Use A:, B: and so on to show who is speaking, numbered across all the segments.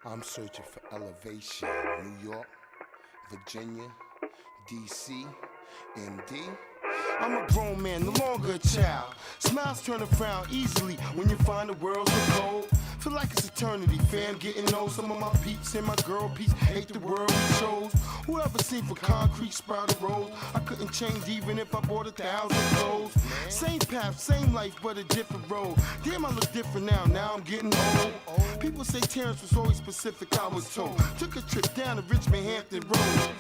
A: I'm searching for elevation. New York, Virginia, DC, MD. I'm a grown man, no longer a child. Smiles turn around easily when you find the world's so cold. Feel like it's eternity, fam, getting old. Some of my peeps and my girl peeps hate the world we chose. Whoever seen for concrete sprouted roads? I couldn't change even if I bought 1,000 clothes. Same path, same life, but a different road. Damn, I look different now I'm getting old. People say Terrence was always specific, I was told. Took a trip down to Richmond, Hampton Road.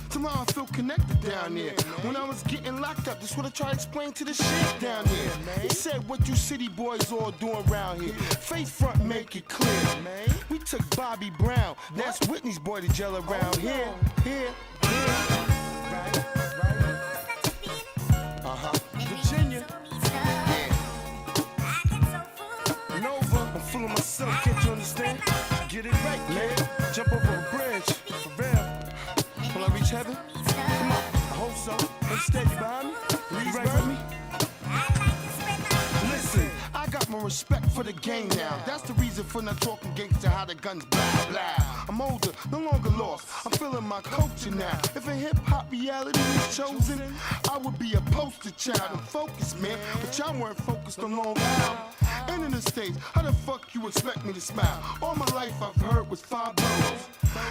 A: Somehow I feel connected down there. When I was getting locked up, that's what I tried to explain to the shit down there. He said, what you city boys all doing around here? Face front, make it clear. We took Bobby Brown, that's Whitney's boy to gel around here. Virginia. Yeah. Nova, I'm full of myself, can't you understand? Get it right, man. Jump over a bridge, for real. Will I reach heaven? Come on, I hope so. Hey, steady behind me. Please right for me. Listen, I got more respect for the game now. That's the reason for not talking gangster, how the guns blah blah. I'm older, no longer lost. I'm feeling my culture now. If a hip hop reality is chosen, I would be a poster child and focused, man. But y'all weren't focused on Long Island. And in the States, how the fuck you expect me to smile? All my life I've heard was 5 boroughs.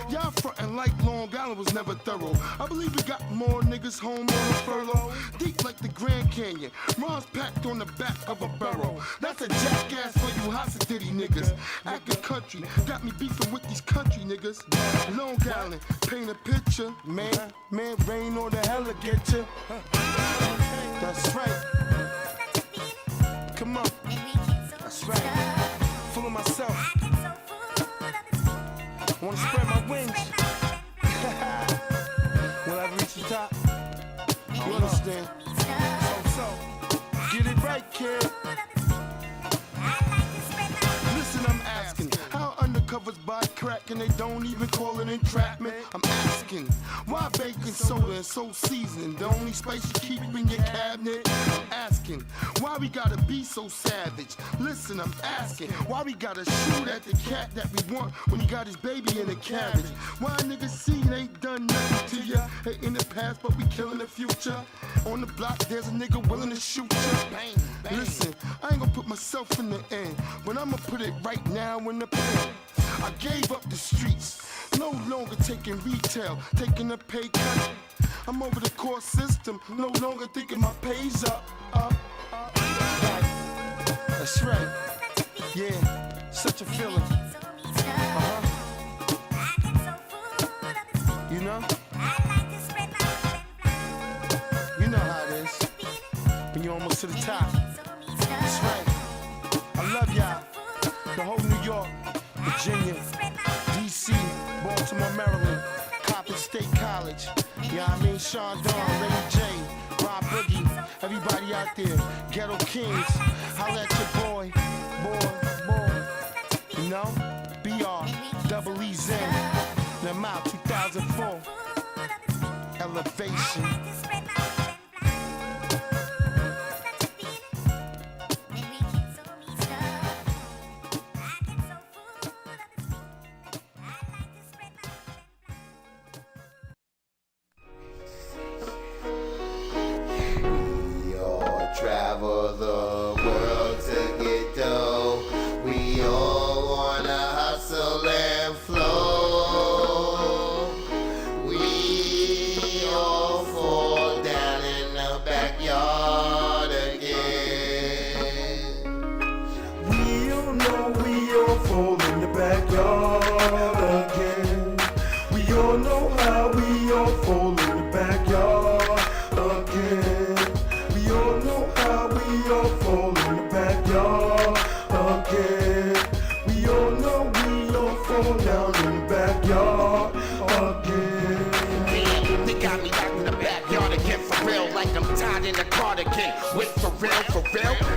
A: Y'all frontin' like Long Island was never thorough. I believe we got more niggas home on a furlough. Deep like the Grand Canyon, Ron's packed on the back of a burrow. That's a jackass for you Hossidity niggas. Acting country, got me beefing with these country niggas. Long Island, paint a picture. Man, rain or the hella get ya. That's right. Come on. That's right. Full of myself. Wanna spread my wings. Will I reach the top? You understand? So, get it right, kid. Listen, I'm asking, how undercovers buy crack and they don't even call it entrapment? I'm asking, why baking soda and so seasoned? The only spice you keep in your cabinet? I'm asking, why we gotta be so savage? Listen, I'm asking, why we gotta shoot at the cat that we want when he got his baby in a carriage? Why niggas see it ain't done nothing to ya? Hey, in the past, but we killing the future. On the block, there's a nigga willing to shoot ya. Bang, bang. Listen, I ain't gonna put myself in the end, but I'ma put it right now in the pen. I gave up the streets, no longer taking retail, taking a pay cut. I'm over the court system, no longer thinking my pay's up. Right. That's right. Yeah, such a feeling. You know? You know how it is when you're almost to the top. That's right. I love y'all. The whole New York, Virginia, DC, Baltimore, Maryland, Coppin State College. You know what I mean? Sean Dawn, Lady J, Rob Boogie, everybody out there, Ghetto Kings, holla at your boy. You know? BR, Double E Zen, and I'm out 2004. Elevation.
B: Travel the world to get dough. We all wanna hustle and flow. We all fall down in the backyard again.
C: We all know we all fall in the backyard again. We all know how we all fall in the backyard again. We all know how we all fall in the backyard again. We all know we all fall down in the backyard again.
B: Damn, they got me locked in the backyard again for real. Like I'm tied in a cardigan. Wait, for real?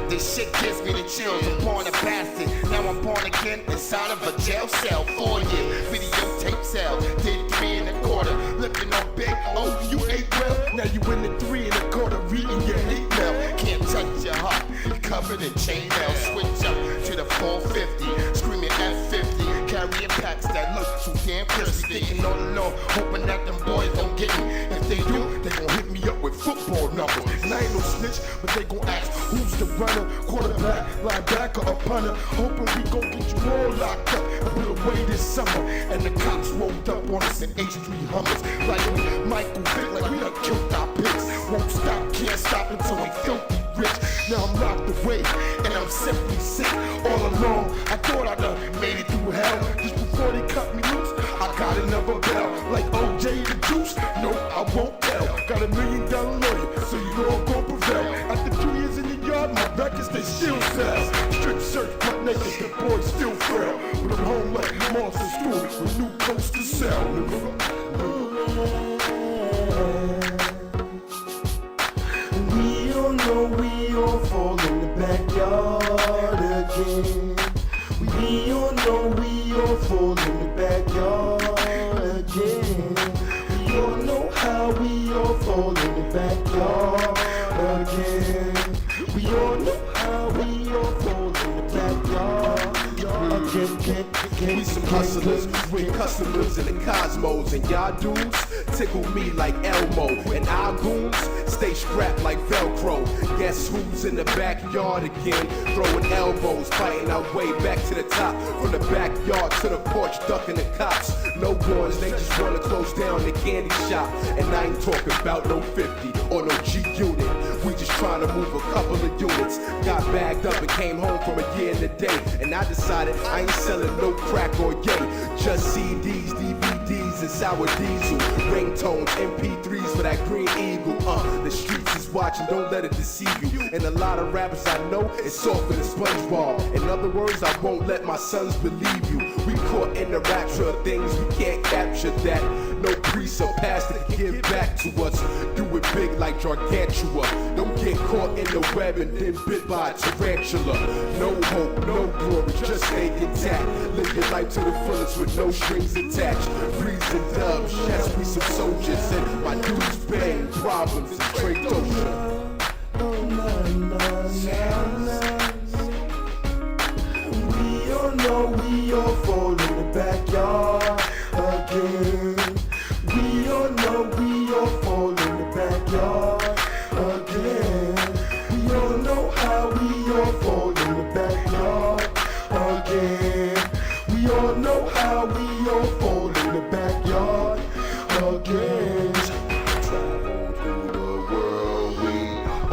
B: This shit gives me the chills. I'm born a bastard, now I'm born again inside of a jail cell. 4 year videotape cell. Did 3 1/4. Looking on big, oh, you ate well. Now you in the 3 1/4, reading your hate mail. Can't touch your heart, you're covered in chainmail. Switch up to the 450, screaming F50, carrying packs that too damn crispy. Thinking all along, hoping that them boys don't get me. If they do, they gon' hit me up with football numbers. And I ain't no snitch, but they gon' ask who's the runner, quarterback, linebacker, or punter. Hoping we gon' get you all locked up and put away this summer. And the cops rolled up on us in H3 Hummers. Like Michael Vick, like we done killed our picks. Won't stop, can't stop until we filthy rich. Now I'm locked away, and I'm simply sick. All along, I thought I done made it through hell. Just before they cut me loose, I got another bell. Like OJ the Juice, no, I won't tell. Got $1 million lawyer, so you know I'm gon' prevail. After 2 years in the yard, my records, they still sell. Strip search, butt naked, the boys still frail. But I'm home like Martha Stewart with new coats to sell.
C: We all know we all fall in the backyard again. We all know we all fall in the backyard again. We all know how we all fall in the backyard again. We all know how we all fall in the backyard again.
D: We some hustlers with customers in the cosmos, and y'all dudes tickle me like Elmo, and our goons stay strapped like Velcro. Guess who's in the backyard again? Throwing elbows, fighting our way back to the top. From the backyard to the porch, ducking the cops. No guns, they just wanna close down the candy shop. And I ain't talking about no 50 or no G unit. We just trying to move a couple of units. Got bagged up and came home from a year and a day. And I decided I ain't selling no crack or yay. Just CDs, DVDs, and sour diesel. Ringtones, MP3s for that Green Eagle. The streets is watching, don't let it deceive you. And a lot of rappers I know, it's softer than SpongeBob. In other words, I won't let my sons believe you. We caught in the rapture of things, we can't capture that. No priest or pastor can give back to us. Do it big like Gargantua. Don't get caught in the web and then bit by a tarantula. No hope, no glory, just stay intact. Live your life to the fullest with no strings attached. Breeze and dubs, yes, we some soldiers. And my dudes bang problems and trade doja.
C: We all know we all fall in the backyard again. We all know we all fall in the backyard again. We all know how we all fall in the backyard again. We all know how we all fall in the backyard again.
B: Travel through the world, we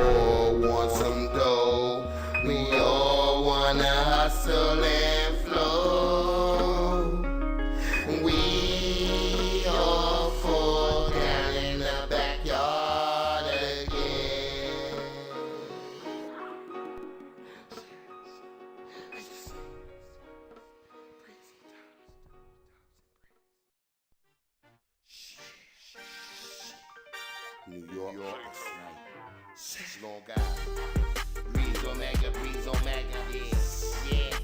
B: all want some dough. We all wanna hustle and flow. We all fall down in the backyard again. New York, Long Island, Breeze Omega, yeah,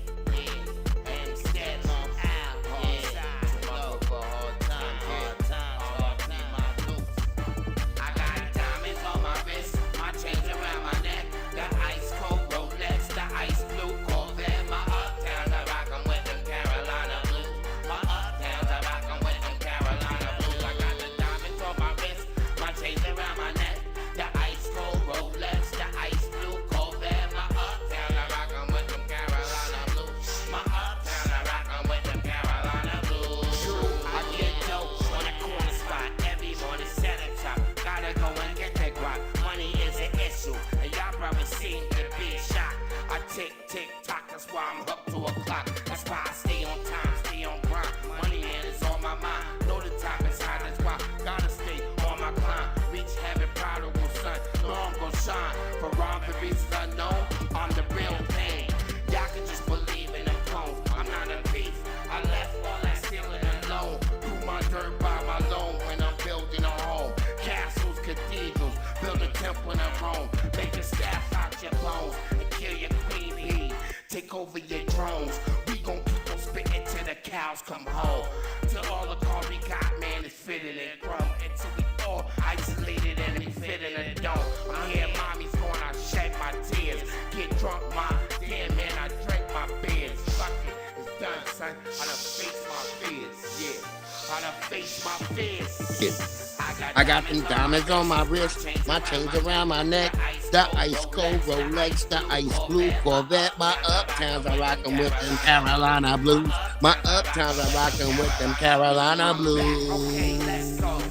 B: and Stats on Al, yeah, love for hard times, my loops. I got diamonds on my wrist, my chains around my neck, the ice cold Rolex, the ice blue Corvette, my uptowns I rock 'em with them Carolina blues, my uptowns I rock 'em with them Carolina blues. I got the diamonds on my wrist, my chains around my neck, the ice cold Rolex, the ice blue Corvette, my uptown I rock 'em with them Carolina blues, my uptown I rock 'em with them Carolina blues. I get dope on a corner spot every morning, set a top. Gotta go and get that guap. Money is an issue, and y'all brothers seem to be shocked. I tick tock, that's why I'm hooked to a clock. That's why I stay on time, stay on grind. Money man is on my mind. Know the top is high, that's why gotta stay on my climb. Reach heaven, prodigal son. Know I'm gon' shine. For wrong for reasons unknown, I'm the real thing. Y'all can just believe in them clones. I'm not a thief. I left all that stealing alone. Do my dirt by my loan when I'm building a home. Castles, cathedrals, build a temple in Rome. Make a staff out your bones and kill your queen bee. Take over your drones. We gon' keep on spitting till the cows come home. Till all the car we got, man, is fitted and grown. Until we all isolated and we fit in a dome. I hear mommy's going, I shed my tears. Get drunk, ma, damn man, I drank my beers. Fuck it, it's done, son. I done faced my fears, yeah. face my fears.
E: Yeah. I got them diamonds on my wrist, my chains around my neck, the ice cold Rolex, the ice blue Corvette. My uptowns are rocking with them Carolina blues. My uptowns are rocking with them Carolina blues.
B: Okay, let's go.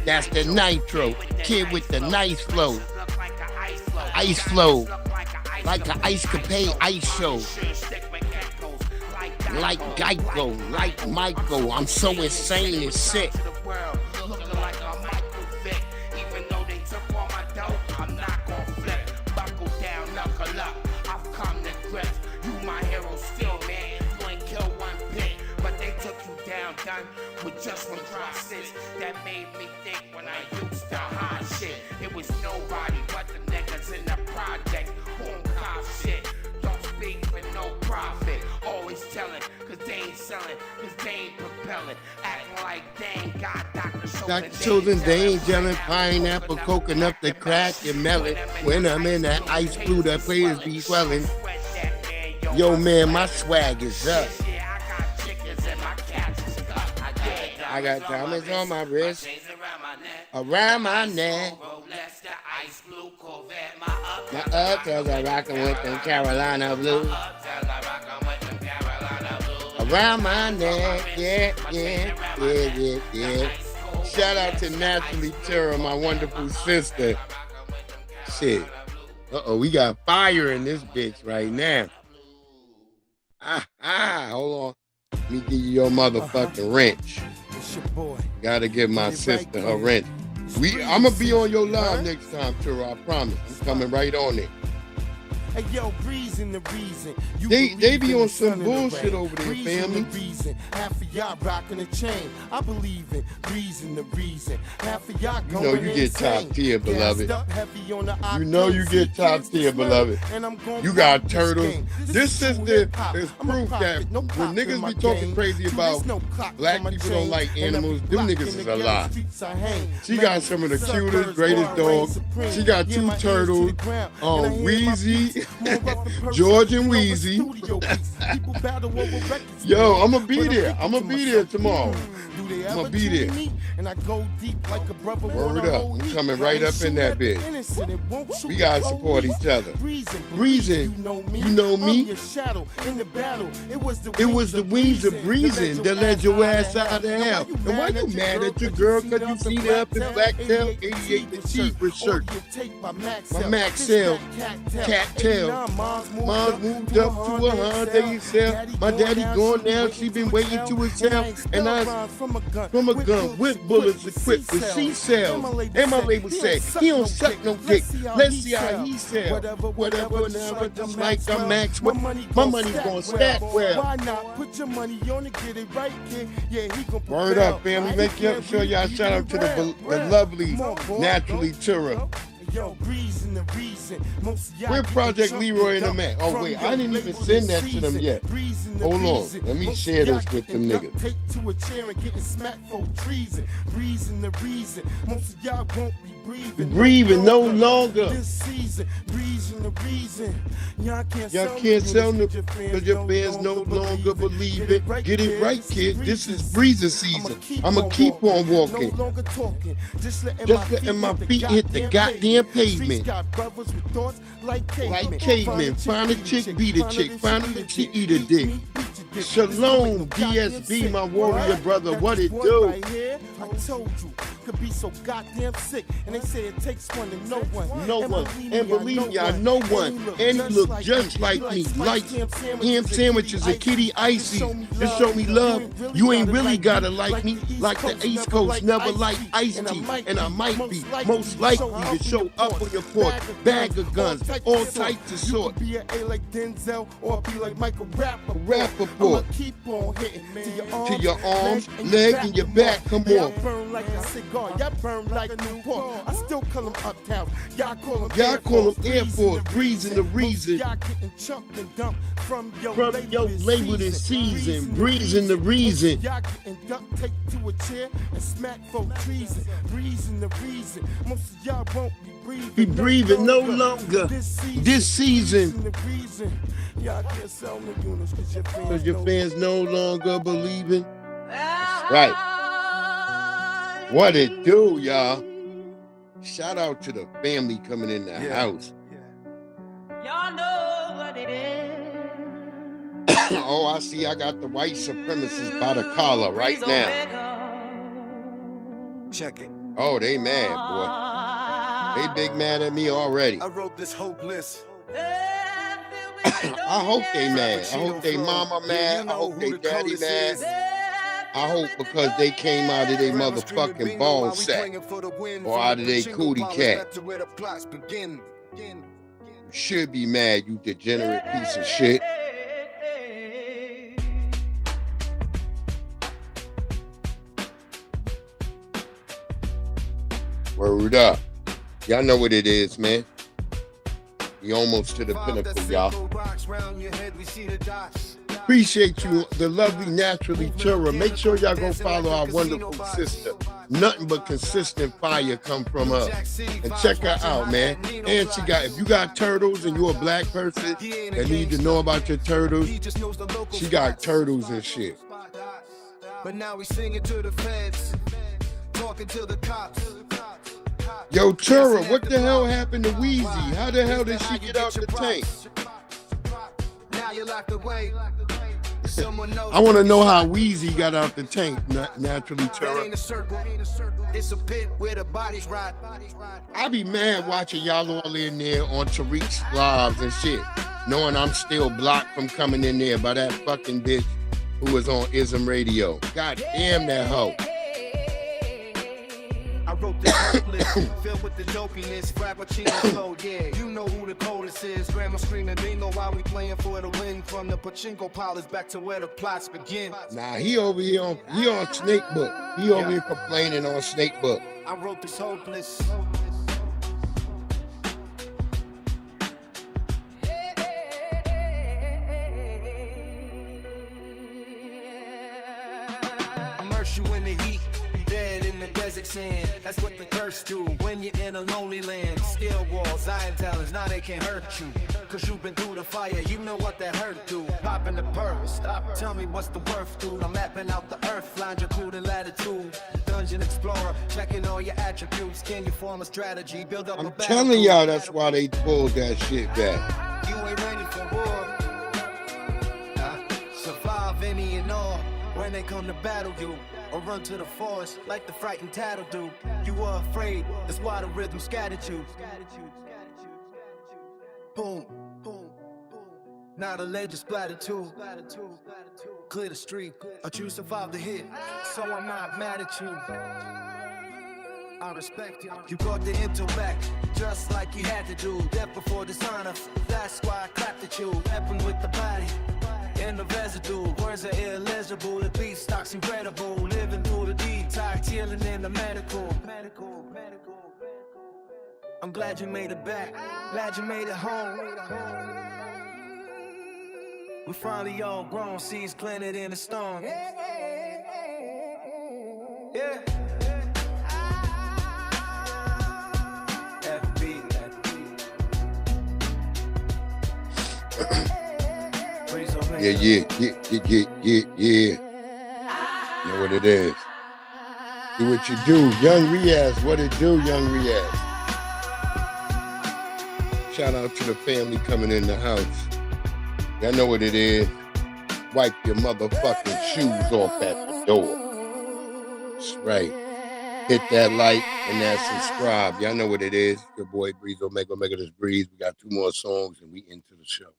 E: That's the nitro, kid with the nice flow. Ice flow, like an ice capade ice show. Like Geico, like Michael, I'm so insane and sick.
B: With just one process that made me think when I used to hide shit. It was nobody but the niggas in the project. Home cop shit. Don't speak for no profit. Always telling, cause they ain't selling, cause they ain't propelling. Acting like they ain't got Dr.
E: Children, they ain't gelling. Pineapple, coconut, the crack and melon. When I'm in that ice blue, that players be swelling. Yo, man, my swag is up. I got diamonds on my wrist, around my neck. My uptowns are rocking with them Carolina blues. Around my neck, yeah. Shout out to Naturally Terra, my wonderful sister. Shit. We got fire in this bitch right now. Hold on. Let me give you your motherfucking wrench. Gotta give my sister a wrench. I'm gonna be on your live next time, Terra. I promise. I'm coming right on it.
A: Hey, yo, reason the reason.
E: They be on some bullshit over there, family.
A: Half of y'all rocking a chain. I believe in reason the reason. Half of y'all going
E: You know you get top tier, beloved. You know you get top tier, beloved. You got turtles. This is proof that when niggas be talking crazy about black people don't like animals, them niggas is a lie. She got some of the cutest, greatest dogs. She got 2 turtles, Wheezy, George and Wheezy. Yo, I'm gonna be there. I'm gonna be there tomorrow. I'm gonna be there.
A: And I go deep like a brother.
E: Word up. I'm coming right up in that bitch. We gotta support each other. Breezing. You know me. It was the wings of breezing that led your ass out of hell. And why you mad at your girl? Cause you seen her up in Blacktail 88 the cheaper shirt. My Maxell cat tail. Mom's moved up to a Hyundai cell. My daddy gone now. She been waiting to his cell. And I from a gun with bullets equipped with C-cells. And my label said, he don't suck no dick. Let's see how he sell. Whatever, now, just like I'm Max. My money's gonna stack well.
A: Why not put your money on and get it right, kid? Yeah, he gonna
E: Word up, family. Make sure y'all shout out to the lovely Naturally Terra.
A: Yo, reason the reason.
E: Where Project Leroy and them at? Oh, wait, I didn't even send that to them yet. Hold on. Let me share this with them niggas.
A: Take to a chair and getting smacked for treason. Reason the reason. Most of y'all won't be
E: breathing no longer.
A: This season, reason the reason. Y'all can't
E: sell them because your fans no longer believe it. Get it right, kid. This is breathing season. I'ma keep on walking.
A: No longer talking. Just
E: letting my feet hit the goddamn pavement.
A: Like
E: cavemen. Find a chick, beat a chick. Find a chick, eat a dick. Shalom, DSB, my warrior brother. What it do?
A: I told you, could be so goddamn sick. And they say it takes one to know one.
E: No one. And believe me, I know one. And he look just like me. Like ham sandwiches and kitty icy. To show me love, you ain't really gotta like me. Like the East Coast never like iced tea. And I might be most likely to show up on your porch. Bag of guns, all types of sort.
A: Be an A like Denzel or be like Michael
E: Rappaport.
A: Keep on hitting
E: to your arms, leg, and your back. Come on.
A: Y'all burn like a cigar. Y'all burn like a Newport. I still call them uptown. Y'all call them
E: Air Force. Breezing the reason.
A: Y'all getting chucked and dumped from your
E: label this season. Breezing the reason.
A: Y'all getting duct taped to a chair and smacked for treason. Breezing the reason. Most of y'all won't be breathing.
E: No longer. This season.
A: The reason.
C: Y'all can't sell no units
E: Because your fans no longer believing. That's right. What it do, y'all? Shout out to the family coming in the house.
F: Y'all know what it is.
E: Oh, I see. I got the white supremacists by the collar right now.
C: Check it.
E: Oh, they mad, boy. They big mad at me already.
C: I wrote this hopeless.
E: I hope they mad. I hope they mama mad. I hope they daddy mad. I hope because they came out of their motherfucking ball sack or out of their cootie cat. You should be mad, you degenerate piece of shit. Word up. Y'all know what it is, man. We almost to the pinnacle, y'all. Appreciate you, the lovely Naturally Chura. Make sure y'all go follow our wonderful sister. Nothing but consistent fire come from her. And check her out, man. And she got, if you got turtles and you're a black person that need to know about your turtles, she got turtles and shit.
C: But now we singing to the feds, talking to the cops.
E: Yo, Chura, what the hell happened to Weezy? How the hell did she get out the tank?
C: Now you're locked away.
E: I want to know how Weezy got out the tank, Naturally Chura.
C: It's a pit where the bodies rot.
E: I be mad watching y'all all in there on Tariq's lives and shit, knowing I'm still blocked from coming in there by that fucking bitch who was on Ism Radio. God damn that hoe.
C: I wrote this hopeless, filled with the dopiness, frappuccino flow, yeah. You know who the coldest is. Grandma screaming bingo while we playing for the win. From the pachinko pilots back to where the plots begin.
E: Nah, he over here on Snake Book. He over here complaining on Snake Book.
C: I wrote this hopeless. Immerse you in the heat. Dead in the desert sand, that's what the curse do. When you're in a lonely land, steel walls, iron talons, now they can't hurt you. Cause you've been through the fire, you know what that hurt do. Popping the perk, stop, tell me what's the worth, dude. I'm mapping out the earth, longitude and latitude. Dungeon explorer, checking all your attributes. Can you form a strategy, build up a
E: I'm
C: battle?
E: telling y'all that's why they pulled that shit back.
C: You ain't ready for war. Survive any and all when they come to battle you. Or run to the forest like the frightened tattle do. You were afraid, that's why the rhythm scattered you. Boom, boom, boom. Now the legend splattered too. Clear the street, but you survived the hit, so I'm not mad at you. I respect you. You brought the intellect, just like you had to do. Death before dishonor, that's why I clapped at you. Weapon with the body. And the residue, words are illegible, the beat stock's incredible, living through the detox, healing in the medical. I'm glad you made it back, glad you made it home. We finally all grown, seeds planted in the stone. Yeah.
E: Yeah. Know what it is. Do what you do. Young Riaz, what it do, Young Riaz? Shout out to the family coming in the house. Y'all know what it is. Wipe your motherfucking shoes off at the door. That's right. Hit that like and that subscribe. Y'all know what it is. Your boy Breeze Omega this Breeze. We got 2 more songs and we into the show.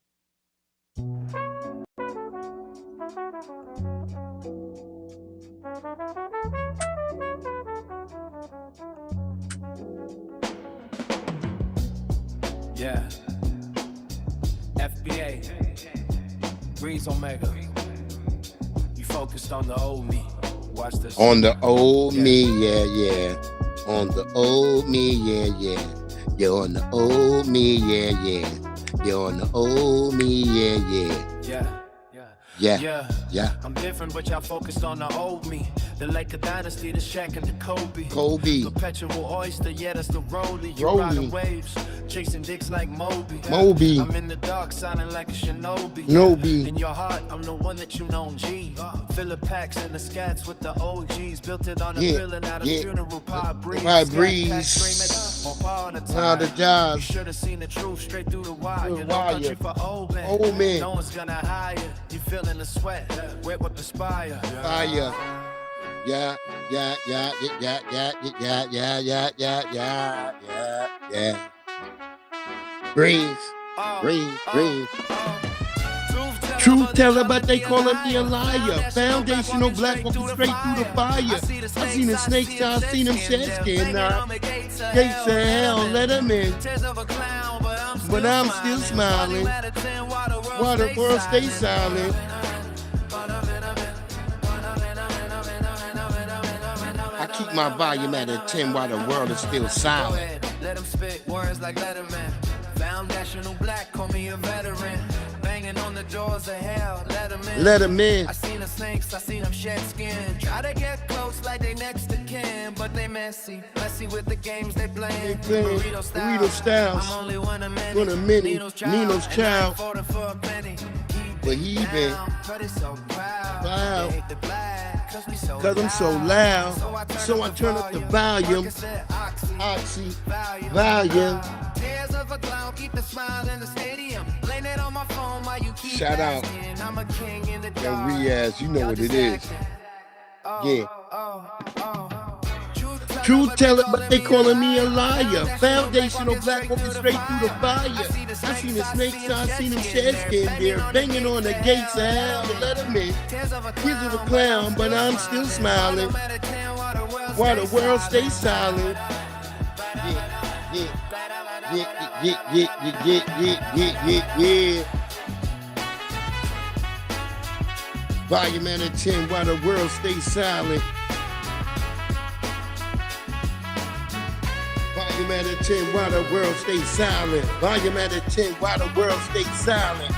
C: Yeah. FBA. Breeze Omega. You focused on the old me. Watch this.
E: On the old me, yeah. On the old me, yeah. You're on the old me, yeah. You're on the old me, yeah.
C: Yeah.
E: Yeah.
G: I'm different, but y'all focused on the old me. The Laker dynasty, the Shaq and the Kobe. Perpetual oyster, yeah, that's the rollie. You riding waves, chasing dicks like Moby. I'm in the dark, sounding like a shinobi. In your heart, I'm the one that you know, G. Fill the packs and the scats with the OGs. Built it on the feeling out of funeral pie breeze. You should have seen the truth straight through the wire. No country for old men. No one's gonna hire. You feeling the sweat, wet with the spire.
E: Fire. Yeah. Breathe. Truth teller, but they calling me a liar. Foundational black walking straight through the fire. I seen the snakes, I seen them shed skin. Gates of hell, let them in. But I'm still smiling. While the world stays silent. I keep my volume at a 10 while the world is still silent.
G: Let them spit words like Letterman. Foundational black, call me a veteran. Banging on the doors of hell, let them in. I seen the snakes, I seen them shed skin. Try to get close like they next to kin, but they messy with the games they playing. Burrito styles. I'm only one of many.
E: Nino's child. But he been proud. Cause I'm so loud. So I turn up the volume. Oxy, volume. Shout out. Yo, Riaz, you know what it is. Yeah. Truth teller, but they calling me a liar. Foundational black walking straight through the fire. I seen the snakes, I seen them shed skin there. Banging on the gates of hell to let them in. Kids of a clown, but I'm still smiling. While the world stays silent. Yeah. Volume at a 10 while the world stays silent. Volume at a 10 while the world stays silent. Volume at a 10 while the world stays silent.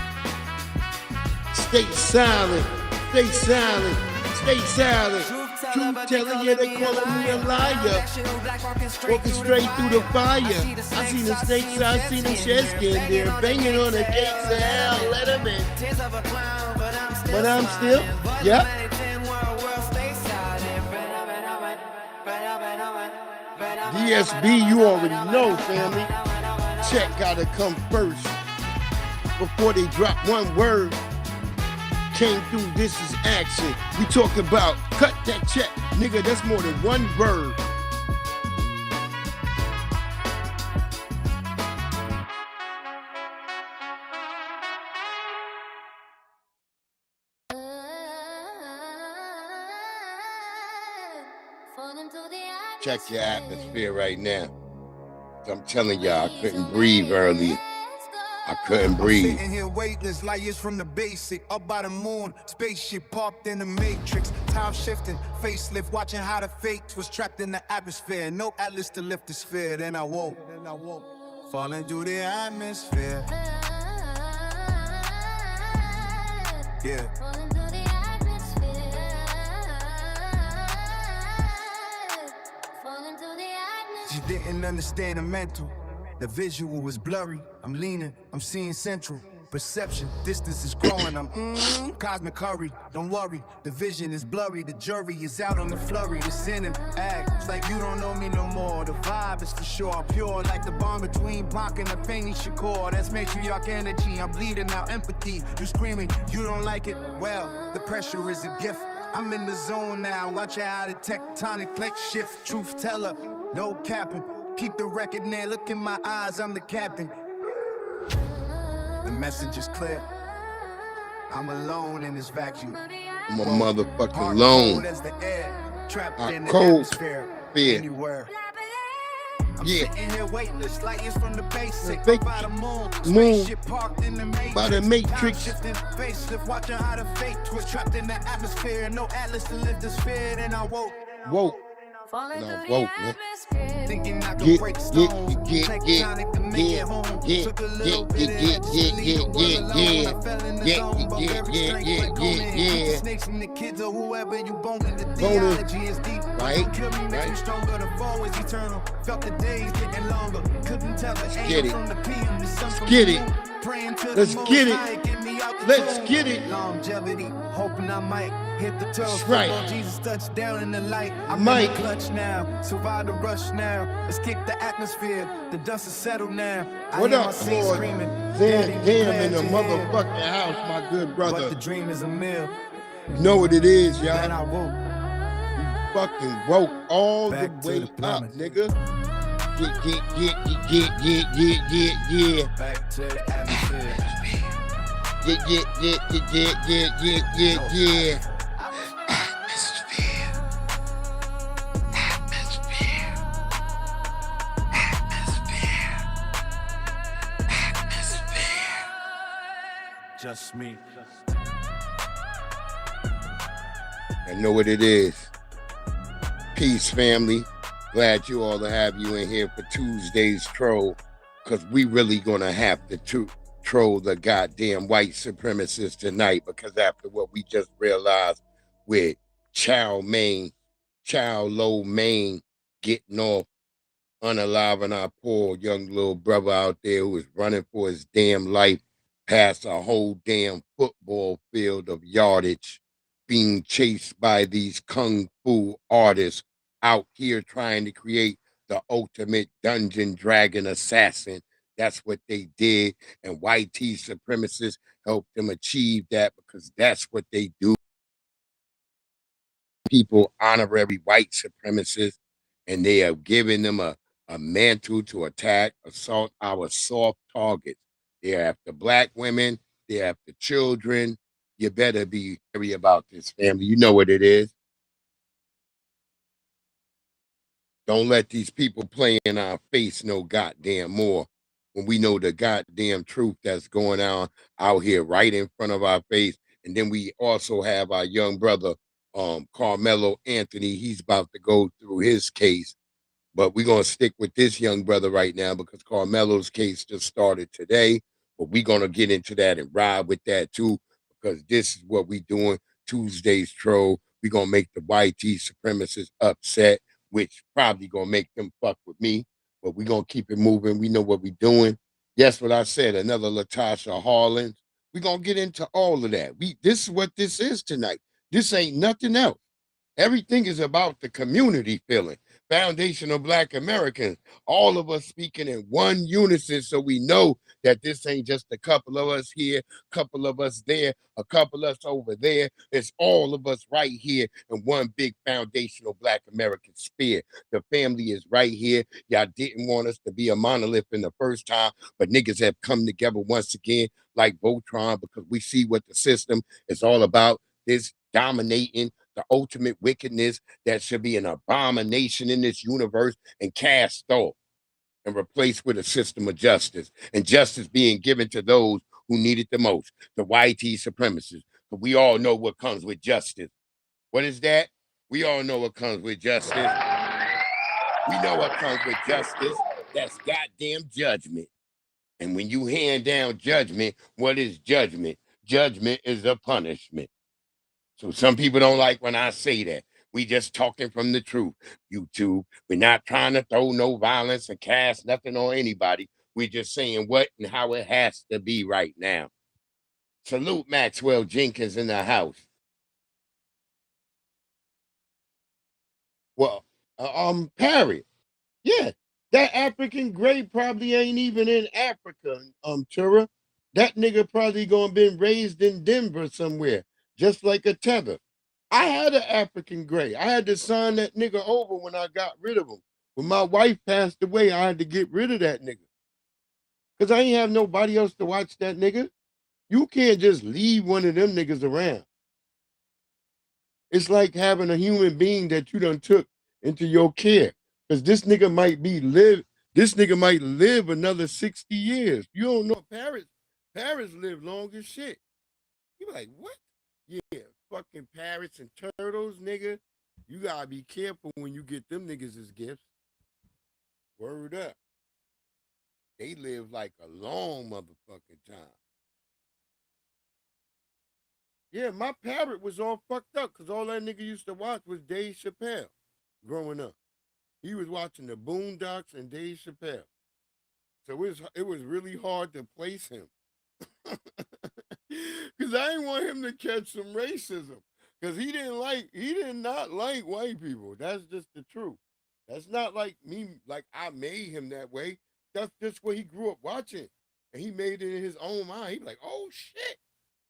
E: Stay silent. Stay silent. Stay silent. Truth telling you they calling me a liar. Walking straight through the fire. I seen the snakes, I seen them shed skin there. Banging on the gates of hell, let them in. But I'm still, DSB, you already know, family. Check gotta come first. Before they drop one word. Came through, this is action. We talk about cut that check. Nigga, that's more than one word. Check your atmosphere right now. I'm telling y'all, I couldn't breathe earlier. I couldn't breathe.
H: Sitting here weightless, light years from the basic. Up by the moon, spaceship parked in the matrix. Time shifting, facelift, watching how the fate was trapped in the atmosphere. No atlas to lift the sphere. Then I woke, falling through the atmosphere. Yeah. She didn't understand the mental. The visual was blurry. I'm leaning, I'm seeing central. Perception, distance is growing. I'm cosmic curry. Don't worry, the vision is blurry. The jury is out on the flurry. The sin and act, it's like you don't know me no more. The vibe is for sure pure, like the bond between Bach and the Fanny Shakur. That's matriarch energy. I'm bleeding out empathy. You screaming, you don't like it. Well, the pressure is a gift. I'm in the zone now. Watch how the tectonic plates shift. Truth teller, no capping. Keep the record near, look in my eyes, I'm the captain. The message is clear. I'm alone in this vacuum.
E: I'm a motherfucking alone. I'm cold.
H: Anywhere. I'm sitting here weightless, light years from the basic. By the moon, parked in the
E: by the matrix.
H: Facelift, watching how the fate was trapped in the atmosphere. No atlas to lift the sphere, and I woke.
E: No, woke, man.
H: Thinking I could break stones.
E: Get. yeah, yeah,
H: Snakes from the kids or whoever you bone in the
E: Bonus.
H: theology is deep.
E: Right,
H: Kill me, makes you stronger. The fall is eternal. Felt the days getting longer. Couldn't tell the
E: get it.
H: from the PM. The sun from
E: Get
H: the
E: it.
H: moon. Praying to
E: Let's
H: the
E: get
H: Most
E: it.
H: High, get me out the
E: Let's
H: tomb.
E: get it.
H: Longevity, hoping I might hit the turf.
E: right.
H: Jesus touched down in the light. I'm
E: Mike.
H: in the clutch now. Survive the rush now. Let's kick the atmosphere. The dust is settled now.
E: What
H: I hear
E: up,
H: my saints
E: Lord?
H: screaming.
E: Damn,
H: Daddy,
E: in
H: glad
E: the
H: you're here.
E: motherfucking house, my good
H: But
E: brother.
H: the dream is a meal.
E: You know what it is,
H: Then
E: y'all.
H: I woke.
E: Fucking woke all
H: Back
E: the
H: to
E: way
H: the
E: up,
H: promise.
E: nigga. Yeah.
H: Back to the atmosphere.
E: Yeah.
H: Just me.
E: I know what it is. Peace, family. Glad you all to have you in here for Tuesday's troll, because we really gonna have to troll the goddamn white supremacists tonight, because after what we just realized with Chow Lo Mein getting off, unaliving our poor young little brother out there who is running for his damn life past a whole damn football field of yardage, being chased by these kung fu artists out here trying to create the ultimate dungeon dragon assassin. That's what they did, and YT supremacists helped them achieve that, because that's what they do. People honorary white supremacists, and they are giving them a mantle to attack, assault our soft targets. They're after black women, they're after children. You better be worried about this, family. You know what it is. Don't let these people play in our face no goddamn more, when we know the goddamn truth that's going on out here right in front of our face. And then we also have our young brother, Carmelo Anthony. He's about to go through his case, but we're going to stick with this young brother right now, because Carmelo's case just started today. But we're going to get into that and ride with that too, because this is what we're doing. Tuesday's troll. We're going to make the YT supremacists upset, which probably going to make them fuck with me. But we're going to keep it moving. We know what we're doing. Yes, what I said, another Latasha Harlins. We're going to get into all of that. This is what this is tonight. This ain't nothing else. Everything is about the community feeling. Foundational Black Americans, all of us speaking in one unison, so we know that this ain't just a couple of us here, a couple of us there, a couple of us over there. It's all of us right here in one big foundational Black American sphere. The family is right here. Y'all didn't want us to be a monolith in the first time, but niggas have come together once again like Voltron, because we see what the system is all about. This dominating the ultimate wickedness that should be an abomination in this universe, and cast off and replaced with a system of justice, and justice being given to those who need it the most, the YT supremacists. But we all know what comes with justice. What is that? We all know what comes with justice. We know what comes with justice. That's goddamn judgment. And when you hand down judgment, what is judgment? Judgment is a punishment. So some people don't like when I say that. We just talking from the truth, YouTube. We're not trying to throw no violence or cast nothing on anybody. We're just saying what and how it has to be right now. Salute Maxwell Jenkins in the house. Well, Parrot. Yeah, that African gray probably ain't even in Africa, Tura. That nigga probably gonna been raised in Denver somewhere, just like a tether. I had an African gray. I had to sign that nigga over when I got rid of him. When my wife passed away, I had to get rid of that nigga, because I ain't have nobody else to watch that nigga. You can't just leave one of them niggas around. It's like having a human being that you done took into your care, because this nigga might live another 60 years. You don't know. Parrots live long as shit. You be like, what? Yeah, fucking parrots and turtles, nigga. You gotta be careful when you get them niggas as gifts. Word up. they live like a long motherfucking time. Yeah, my parrot was all fucked up because all that nigga used to watch was Dave Chappelle growing up. He was watching the Boondocks and Dave Chappelle. So it was really hard to place him. Because I didn't want him to catch some racism. Because he did not like white people. That's just the truth. That's not like me, like I made him that way. That's just what he grew up watching. And he made it in his own mind. He'd be like, oh shit.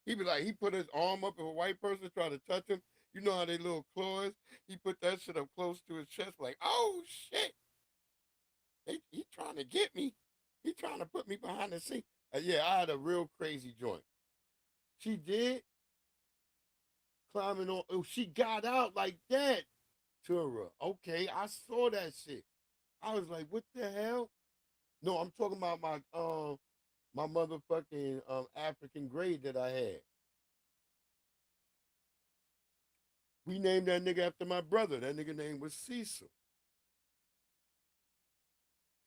E: He'd be like, he put his arm up if a white person tried to touch him. You know how they little claws? He put that shit up close to his chest, like, oh shit. He trying to get me. He trying to put me behind the scene. Yeah, I had a real crazy joint. She did. Climbing on. Oh, she got out like that. Tura. Okay, I saw that shit. I was like, what the hell? No, I'm talking about my motherfucking African grade that I had. We named that nigga after my brother. That nigga name was Cecil.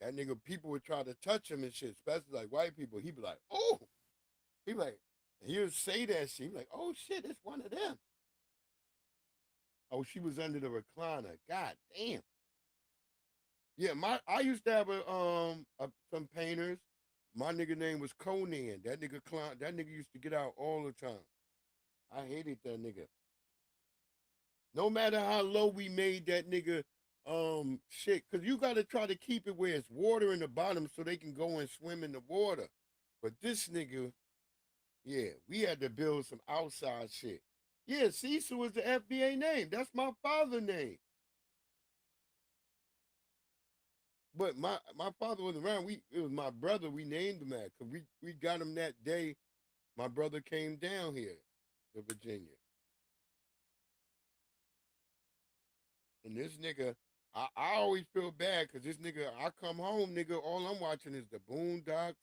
E: That nigga, people would try to touch him and shit, especially like white people. He'd be like, oh. He'd be like, he would say that shit. He'd be like, oh shit, it's one of them. Oh, she was under the recliner. God damn. Yeah, I used to have some painters. My nigga name was Conan. That nigga used to get out all the time. I hated that nigga. No matter how low we made that nigga shit, because you got to try to keep it where it's water in the bottom so they can go and swim in the water. But this nigga, yeah, we had to build some outside shit. Yeah, Cecil was the FBA name. That's my father's name. But my father wasn't around. It was my brother. We named him that because we got him that day. My brother came down here to Virginia. And this nigga, I always feel bad because this nigga, I come home, nigga, all I'm watching is the Boondocks.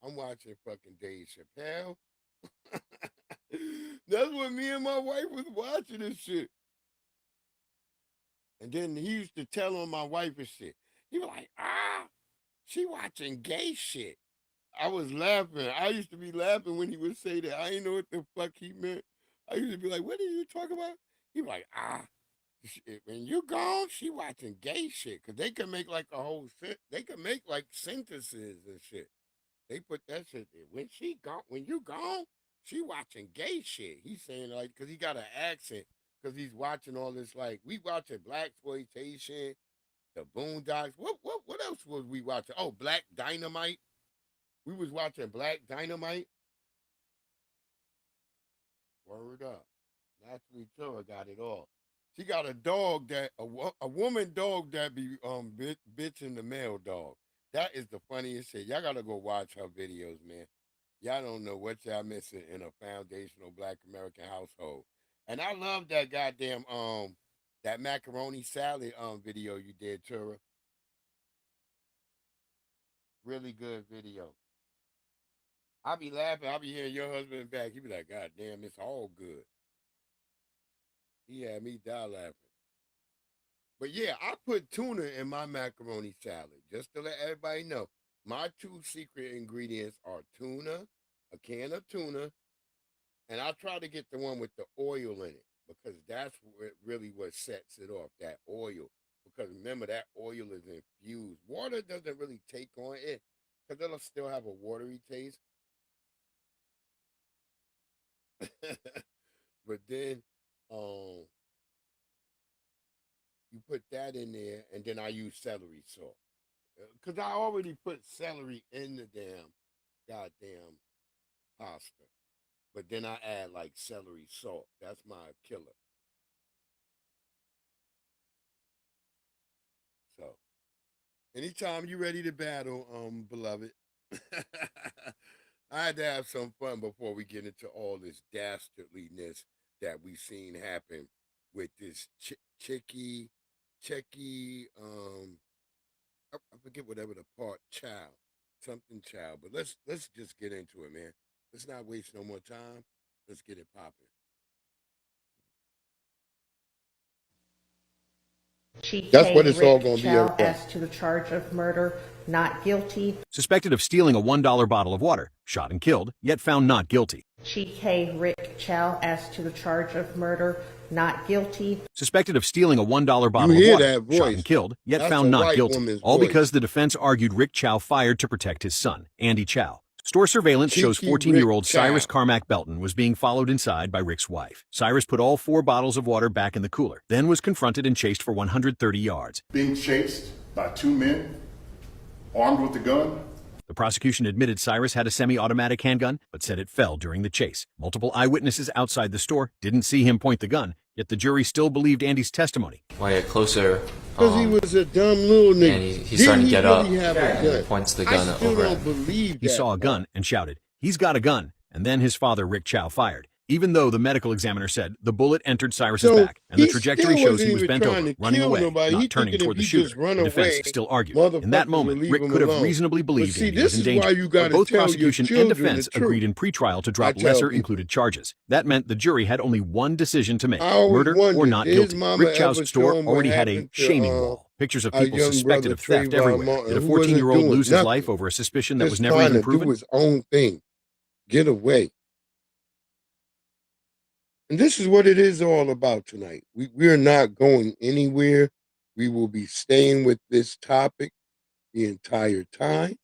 E: I'm watching fucking Dave Chappelle. That's what me and my wife was watching this shit. And then he used to tell on my wife and shit. He was like, she watching gay shit. I was laughing. I used to be laughing when he would say that. I didn't know what the fuck he meant. I used to be like, what are you talking about? He was like, when you gone, she watching gay shit. Because they can make like a whole shit. They can make like sentences and shit. They put that shit there. When you gone, she watching gay shit. He's saying like, because he got an accent. Because he's watching all this, like, we watching blaxploitation, the Boondocks. What else was we watching? Oh, Black Dynamite. We was watching Black Dynamite. Word up. Naturally Tura got it all. She got a dog a woman dog that be bitching the male dog. That is the funniest shit. Y'all gotta go watch her videos, man. Y'all don't know what y'all missing in a foundational Black American household. And I love that goddamn that macaroni salad video you did, Tura. Really good video. I be laughing. I be hearing your husband back. He be like, God damn, it's all good. He had me die laughing. But yeah, I put tuna in my macaroni salad, just to let everybody know. My two secret ingredients are tuna, a can of tuna, and I try to get the one with the oil in it because that's really what sets it off, that oil. Because remember, that oil is infused. Water doesn't really take on it because it'll still have a watery taste. But then you put that in there, and then I use celery salt. Because I already put celery in the goddamn pasta. But then I add like celery salt. That's my killer. So, anytime you ready to battle, beloved, I had to have some fun before we get into all this dastardliness that we've seen happen with this Checky, I forget whatever the part, something child. But let's just get into it, man. Let's not waste no more time. Let's get it popping. That's what it's all going to be about.
I: As to the charge of murder, not guilty.
J: Suspected of stealing a $1 bottle of water, shot and killed, yet found not guilty.
I: Chike Rick Chow as to the charge of murder, not guilty.
J: Suspected of stealing a $1 bottle of water, shot and killed, yet found not guilty. All because the defense argued Rick Chow fired to protect his son, Andy Chow. Store surveillance shows 14-year-old Cyrus Carmack Belton was being followed inside by Rick's wife. Cyrus put all 4 bottles of water back in the cooler, then was confronted and chased for 130 yards.
K: Being chased by 2 men, armed with a gun.
J: The prosecution admitted Cyrus had a semi-automatic handgun, but said it fell during the chase. Multiple eyewitnesses outside the store didn't see him point the gun, yet the jury still believed Andy's testimony.
L: When I get closer,
E: because he was a dumb little nigga.
L: And he's starting to get up
E: and
L: he points the gun over him.
J: He saw a gun and shouted, "He's got a gun," and then his father, Rick Chow, fired. Even though the medical examiner said the bullet entered Cyrus's back, and the trajectory shows he was bent over, running away, not turning toward the shooter. The defense still argued. In that moment, Rick could have reasonably believed Andy was in danger. But both prosecution and defense agreed in pretrial to drop lesser-included charges. That meant the jury had only one decision to make: murder or not guilty. Rick Chow's store already had a shaming wall. Pictures of people suspected of theft everywhere. Did a 14-year-old lose his life over a suspicion that was never even proven?
E: Do his own thing, get away. And this is what it is all about tonight. We're not going anywhere. We will be staying with this topic the entire time.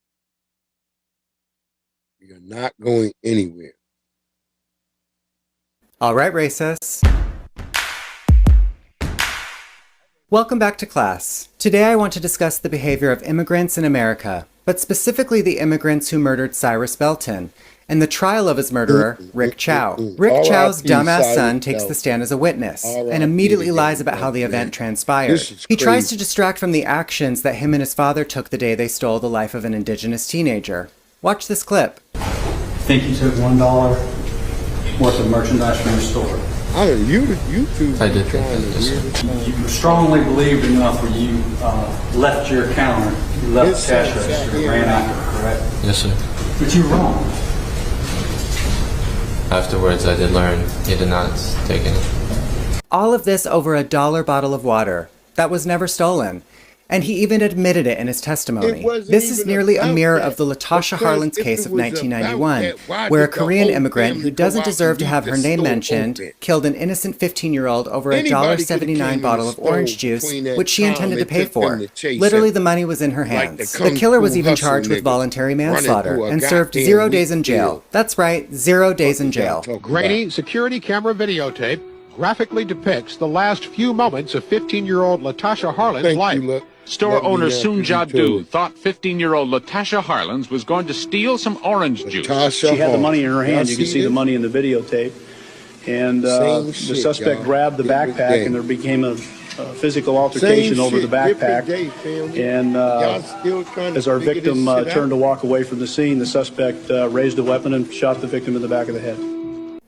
E: We are not going anywhere.
M: All right, racists. Welcome back to class. Today I want to discuss the behavior of immigrants in America, but specifically the immigrants who murdered Cyrus Belton, and the trial of his murderer, Rick Chow. Rick Chow's dumbass son takes the stand as a witness and immediately lies about how the event transpired. He tries to distract from the actions that him and his father took the day they stole the life of an indigenous teenager. Watch this clip.
N: I think you took $1 worth of merchandise from your store.
E: I don't know, you two.
L: I did think that.
N: You strongly believed enough where you left your counter, you left the cash register, and ran after it, correct?
L: Yes, sir.
N: But you were wrong.
L: Afterwards, I did learn he did not take it.
M: All of this over a $1 bottle of water that was never stolen. And he even admitted it in his testimony. This is nearly a mirror of the Latasha Harlins case of 1991, where a Korean immigrant who doesn't deserve to have her name mentioned killed an innocent 15-year-old over a $1.79 bottle of orange juice, which she intended to pay for. Literally, the money was in her hands. The killer was even charged with voluntary manslaughter and served 0 days in jail. That's right, 0 days in jail.
O: Grainy security camera videotape graphically depicts the last few moments of 15-year-old Latasha Harlan's life.
P: Store owner Soon Ja-do thought 15-year-old Latasha Harlins was going to steal some orange juice.
N: She had the money in her hand. You can see the money in the videotape. And the suspect grabbed the backpack, and there became a physical altercation over the backpack. And as our victim turned to walk away from the scene, the suspect raised a weapon and shot the victim in the back of the head.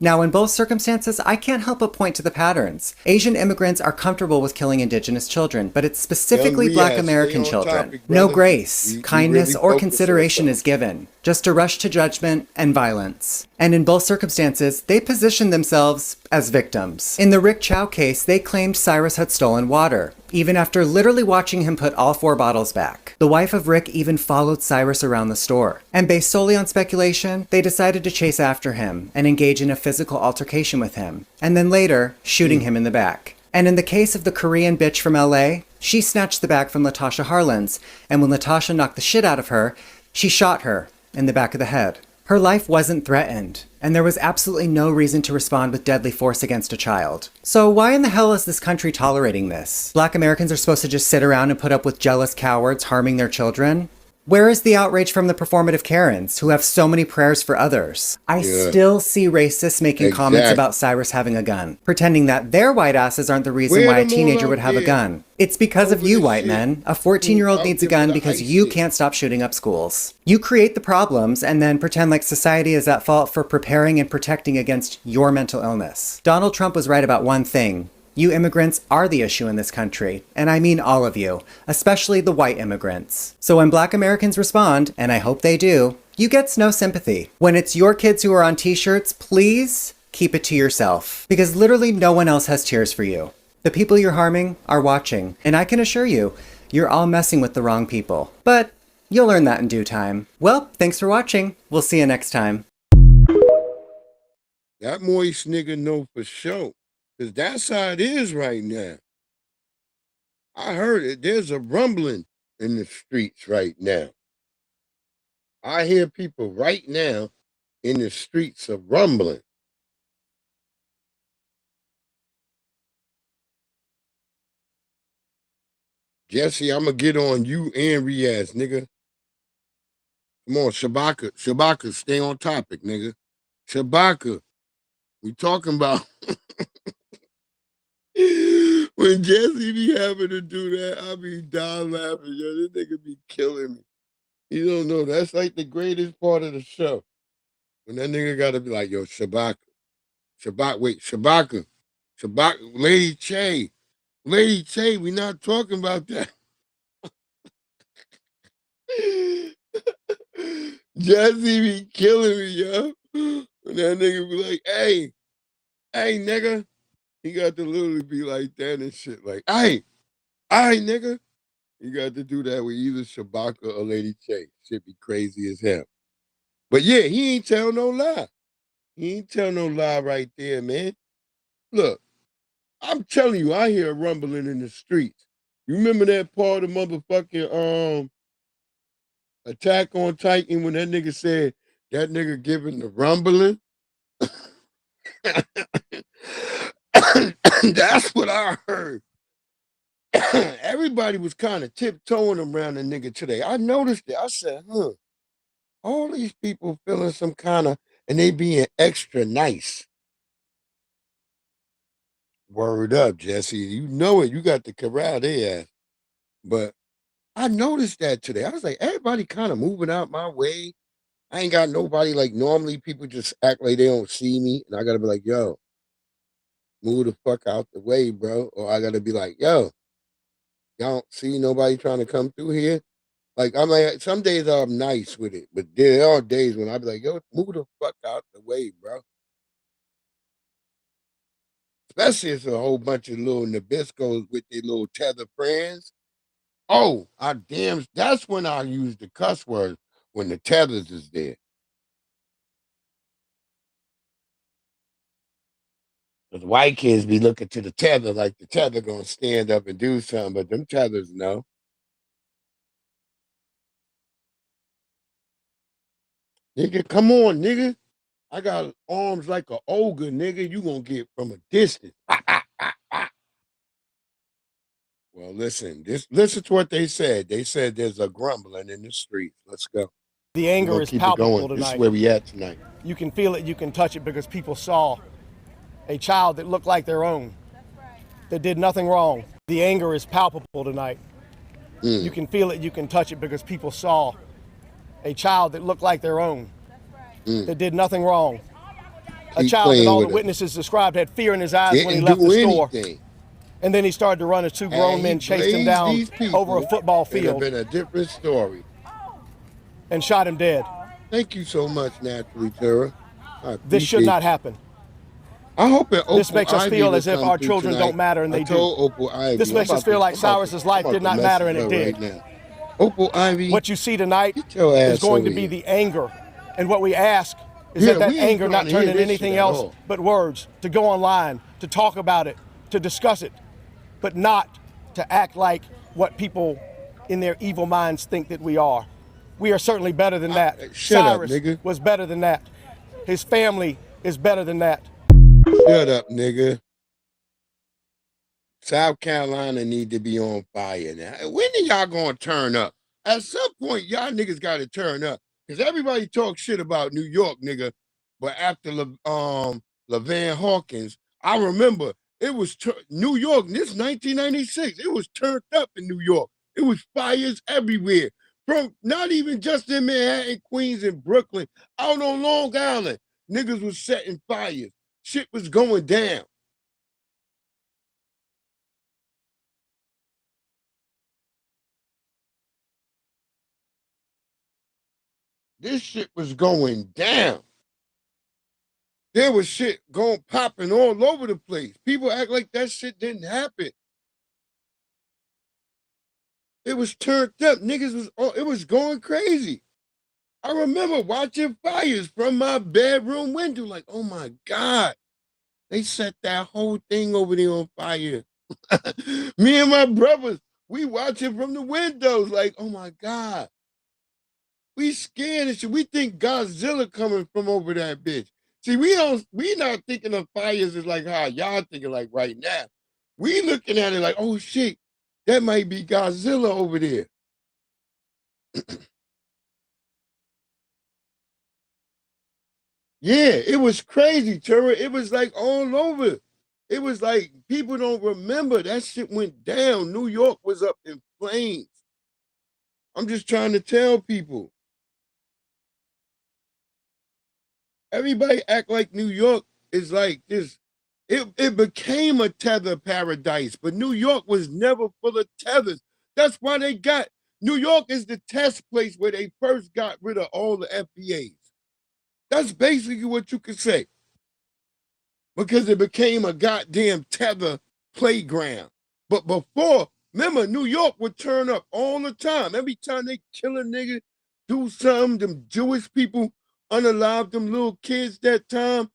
M: Now, in both circumstances, I can't help but point to the patterns. Asian immigrants are comfortable with killing indigenous children, but it's specifically Black American children. No grace, kindness, or consideration is given. Just a rush to judgment and violence. And in both circumstances, they position themselves as victims. In the Rick Chow case, they claimed Cyrus had stolen water, even after literally watching him put all 4 bottles back. The wife of Rick even followed Cyrus around the store. And based solely on speculation, they decided to chase after him and engage in a physical altercation with him, and then later, shooting him in the back. And in the case of the Korean bitch from LA, she snatched the bag from Latasha Harlins, and when Latasha knocked the shit out of her, she shot her in the back of the head. Her life wasn't threatened, and there was absolutely no reason to respond with deadly force against a child. So why in the hell is this country tolerating this? Black Americans are supposed to just sit around and put up with jealous cowards harming their children? Where is the outrage from the performative Karens, who have so many prayers for others? I still see racists making comments about Cyrus having a gun, pretending that their white asses aren't the reason why a teenager would have a gun. It's because of you, white men. A 14-year-old needs a gun because you can't stop shooting up schools. You create the problems and then pretend like society is at fault for preparing and protecting against your mental illness. Donald Trump was right about one thing. You immigrants are the issue in this country, and I mean all of you, especially the white immigrants. So when Black Americans respond, and I hope they do, you get no sympathy. When it's your kids who are on t-shirts, please keep it to yourself, because literally no one else has tears for you. The people you're harming are watching, and I can assure you, you're all messing with the wrong people. But you'll learn that in due time. Well, thanks for watching. We'll see you next time.
E: That moist nigga know for sure. Because that's how it is right now. I heard it. There's a rumbling in the streets right now. I hear people right now in the streets of rumbling. Jesse, I'm going to get on you and Riaz, nigga. Come on, Shabaka. Shabaka, stay on topic, nigga. Shabaka. We talking about when Jesse be having to do that, I be dying laughing. Yo, this nigga be killing me. You don't know. That's like the greatest part of the show. When that nigga got to be like, yo, Shabaka. Shabaka. Lady Che. Lady Che, we not talking about that. Jesse be killing me, yo. When that nigga be like, hey, nigga. He got to literally be like that and shit. Like, hey, nigga. You got to do that with either Shabaka or Lady Che. Shit be crazy as hell. But yeah, he ain't tell no lie. He ain't tell no lie right there, man. Look, I'm telling you, I hear a rumbling in the streets. You remember that part of motherfucking Attack on Titan when that nigga said that nigga giving the rumbling? That's what I heard. Everybody was kind of tiptoeing around the nigga today. I noticed it. I said, all these people feeling some kind of, and they being extra nice. Word up, Jesse. You know it. You got the corral their ass. But I noticed that today. I was like, everybody kind of moving out my way. I ain't got nobody like normally people just act like they don't see me. And I got to be like, yo, move the fuck out the way, bro. Or I got to be like, yo, y'all don't see nobody trying to come through here. Like, I'm like, some days I'm nice with it. But there are days when I be like, yo, move the fuck out the way, bro. Especially if it's a whole bunch of little Nabiscos with their little tether friends. Oh, that's when I use the cuss word, when the tethers is there. Because white kids be looking to the tether like the tether gonna stand up and do something, but them tethers know. Nigga, come on, nigga. I got arms like an ogre, nigga. You gonna get from a distance. Well, listen to what they said. They said there's a grumbling in the streets. Let's go.
Q: The anger is palpable tonight.
E: This is where we at tonight.
Q: You can feel it, you can touch it because people saw a child that looked like their own, that did nothing wrong. The anger is palpable tonight. You can feel it, you can touch it because people saw a child that looked like their own, that did nothing wrong. A child that all the witnesses described had fear in his eyes when he left the store. And then he started to run as two grown men chased him down over a football field.
E: It would have been a different story.
Q: And shot him dead.
E: Thank you so much, Natalie Tara.
Q: This should not happen.
E: I hope
Q: this makes us feel as if our children don't matter, and they do. This makes us feel like Cyrus's life did not matter, and it did.
E: Opal Ivy,
Q: what you see tonight is going to be the anger. And what we ask is that anger not turn into anything else but words, to go online, to talk about it, to discuss it, but not to act like what people in their evil minds think that we are. We are certainly better than that. Cyrus was better than that. His family is better than that.
E: Shut up, nigga. South Carolina need to be on fire now. When are y'all gonna turn up? At some point, y'all niggas gotta turn up. Because everybody talks shit about New York, nigga. But after LaVan Hawkins, I remember it was New York, this 1996, it was turned up in New York. It was fires everywhere. From not even just in Manhattan, Queens, and Brooklyn, out on Long Island, niggas was setting fires. Shit was going down. This shit was going down. There was shit going popping all over the place. People act like that shit didn't happen. It was turned up. Niggas it was going crazy. I remember watching fires from my bedroom window, like, oh my God, they set that whole thing over there on fire. Me and my brothers, we watching from the windows, like, oh my God. We scared and shit. We think Godzilla coming from over that bitch. See, we not thinking of fires as like how y'all thinking like right now. We looking at it like, oh shit, that might be Godzilla over there. Yeah, it was crazy, Trevor. It was like all over. It was like people don't remember that shit went down. New York was up in flames. I'm just trying to tell people. Everybody act like New York is like this. It became a tether paradise, but New York was never full of tethers. That's why New York is the test place where they first got rid of all the FBAs. That's basically what you could say. Because it became a goddamn tether playground. But before, remember, New York would turn up all the time. Every time they kill a nigga, do something, them Jewish people unalive them little kids that time.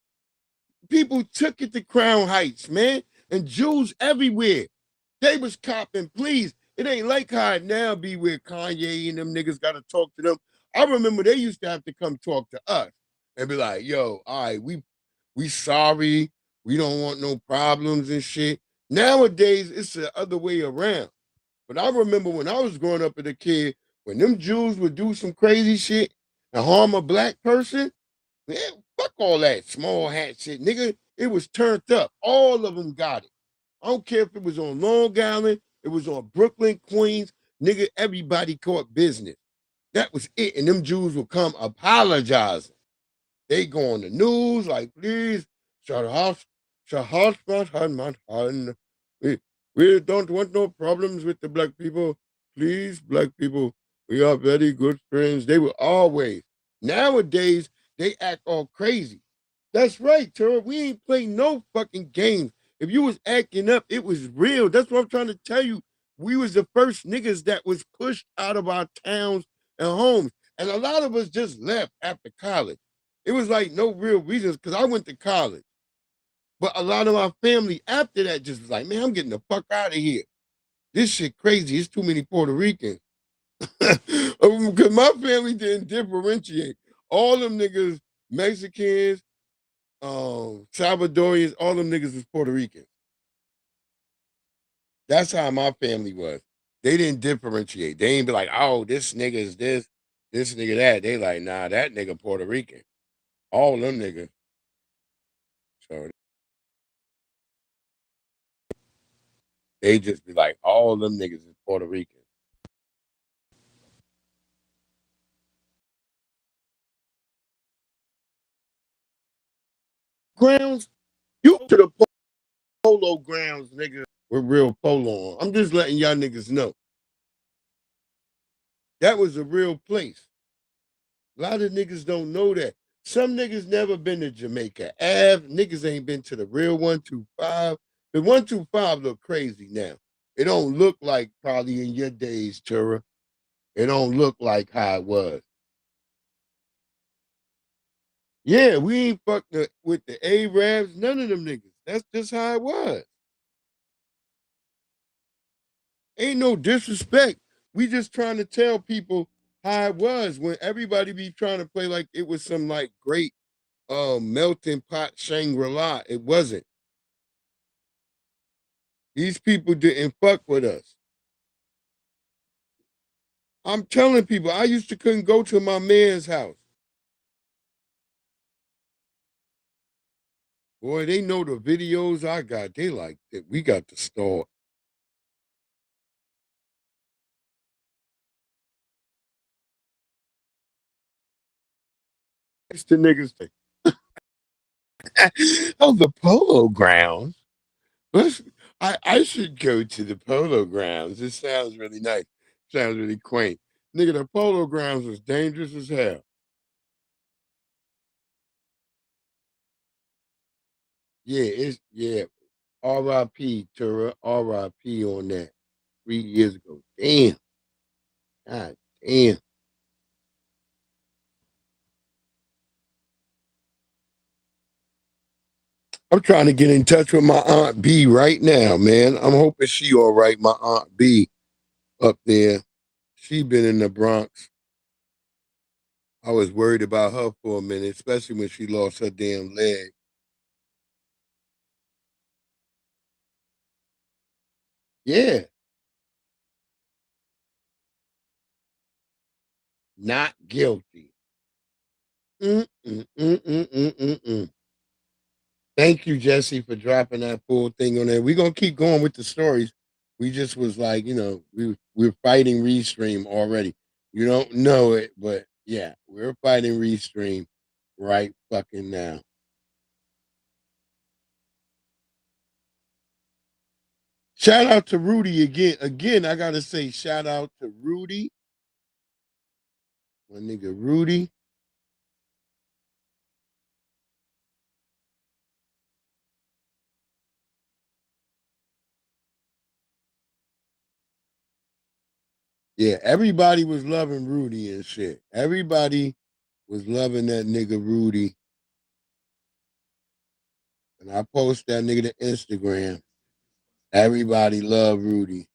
E: People took it to Crown Heights, man. And Jews everywhere. They was copping, please. It ain't like how it now be where Kanye and them niggas got to talk to them. I remember they used to have to come talk to us and be like, yo, all right, we sorry. We don't want no problems and shit. Nowadays, it's the other way around. But I remember when I was growing up as a kid, when them Jews would do some crazy shit and harm a black person, man, fuck all that small hat shit, nigga. It was turned up. All of them got it. I don't care if it was on Long Island, it was on Brooklyn, Queens, nigga, everybody caught business. That was it. And them Jews would come apologizing. They go on the news like, please, we don't want no problems with the black people. Please, black people, we are very good friends. They were always. Nowadays, they act all crazy. That's right, Tara. We ain't playing no fucking games. If you was acting up, it was real. That's what I'm trying to tell you. We was the first niggas that was pushed out of our towns and homes. And a lot of us just left after college. It was like no real reasons because I went to college. But a lot of my family after that just was like, man, I'm getting the fuck out of here. This shit crazy. It's too many Puerto Ricans. Because my family didn't differentiate. All them niggas, Mexicans, Salvadorians, all them niggas was Puerto Ricans. That's how my family was. They didn't differentiate. They ain't be like, oh, this nigga is this nigga that. They like, nah, that nigga Puerto Rican. All them niggas. So they just be like, all them niggas is Puerto Rican. Grounds, you to the polo grounds, nigga, with real polo on. I'm just letting y'all niggas know. That was a real place. A lot of niggas don't know that. Some niggas never been to Jamaica Ave. Niggas ain't been to the real 125. The 125 look crazy now. It don't look like probably in your days, Tura. It don't look like how it was. Yeah, we ain't fucked with the Arabs, none of them niggas. That's just how it was. Ain't no disrespect. We just trying to tell people how it was when everybody be trying to play like it was some like great melting pot Shangri-La. It wasn't. These people didn't fuck with us. I'm telling people, I used to couldn't go to my man's house. Boy, they know the videos I got. They like that. We got the store. It's the niggas thing. Oh, the polo grounds. I should go to the polo grounds. It sounds really nice. Sounds really quaint. Nigga, the polo grounds was dangerous as hell. Yeah. R.I.P. Tura. R.I.P. on that 3 years ago. Damn. God damn. I'm trying to get in touch with my Aunt B right now, man. I'm hoping she all right, my Aunt B up there. She been in the Bronx. I was worried about her for a minute, especially when she lost her damn leg. Yeah. Not guilty. Thank you, Jesse, for dropping that full thing on there. We're gonna keep going with the stories. We just was like, we're fighting Restream already. You don't know it, but yeah, we're fighting Restream right fucking now. Shout out to Rudy again. Again, I gotta say, shout out to Rudy. My nigga Rudy. Yeah, everybody was loving Rudy and shit. Everybody was loving that nigga Rudy. And I post that nigga to Instagram. Everybody love Rudy.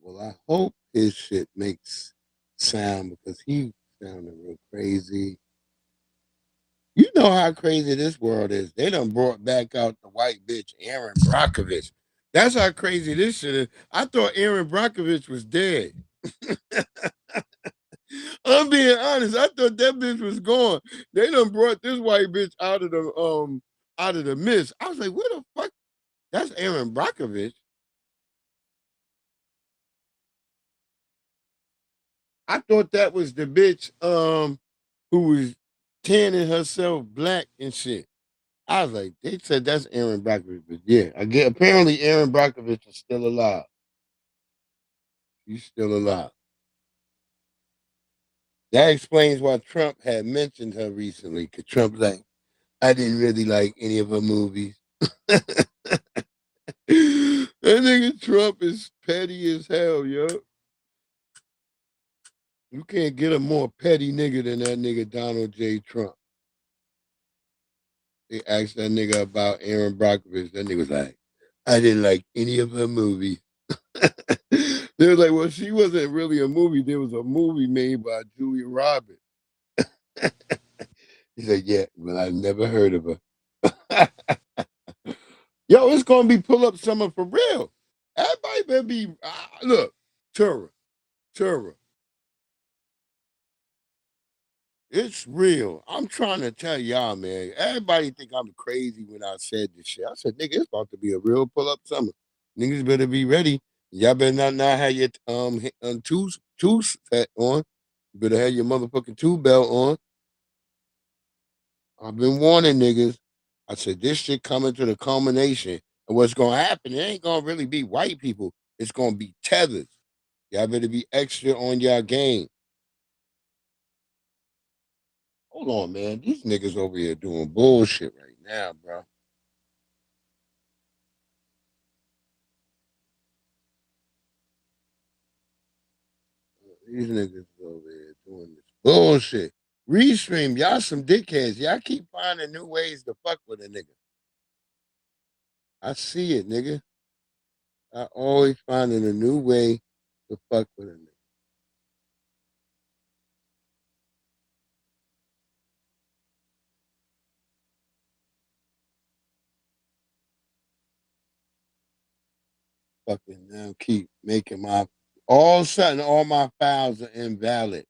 E: Well, I hope his shit makes sound because he sounded real crazy. You know how crazy this world is. They done brought back out the white bitch, Erin Brockovich. That's how crazy this shit is. I thought Erin Brockovich was dead. I'm being honest. I thought that bitch was gone. They done brought this white bitch out of the mist. I was like, where the fuck? That's Erin Brockovich. I thought that was the bitch who was tanning herself black and shit. I was like, they said that's Erin Brockovich, but yeah, apparently Erin Brockovich is still alive. She's still alive. That explains why Trump had mentioned her recently, because Trump's like, I didn't really like any of her movies. That nigga Trump is petty as hell, yo. You can't get a more petty nigga than that nigga Donald J. Trump. They asked that nigga about Erin Brockovich. That nigga was like, I didn't like any of her movies. They were like, well, she wasn't really a movie. There was a movie made by Julia Roberts. He said, yeah, but I've never heard of her. Yo, it's going to be pull-up summer for real. Everybody better be, look, Tura. It's real. I'm trying to tell y'all, man. Everybody think I'm crazy when I said this shit. I said, nigga, it's about to be a real pull-up summer. Niggas better be ready. Y'all better not have your two set on. You better have your motherfucking two belt on. I've been warning niggas. I said, this shit coming to the culmination. And what's going to happen, it ain't going to really be white people. It's going to be tethers. Y'all better be extra on y'all game. Hold on, man. These niggas over here doing bullshit right now, bro. These niggas over here doing this bullshit. Restream, y'all some dickheads. Y'all keep finding new ways to fuck with a nigga. I see it, nigga. I always finding a new way to fuck with a nigga. Fucking now keep making all of a sudden all my files are invalid.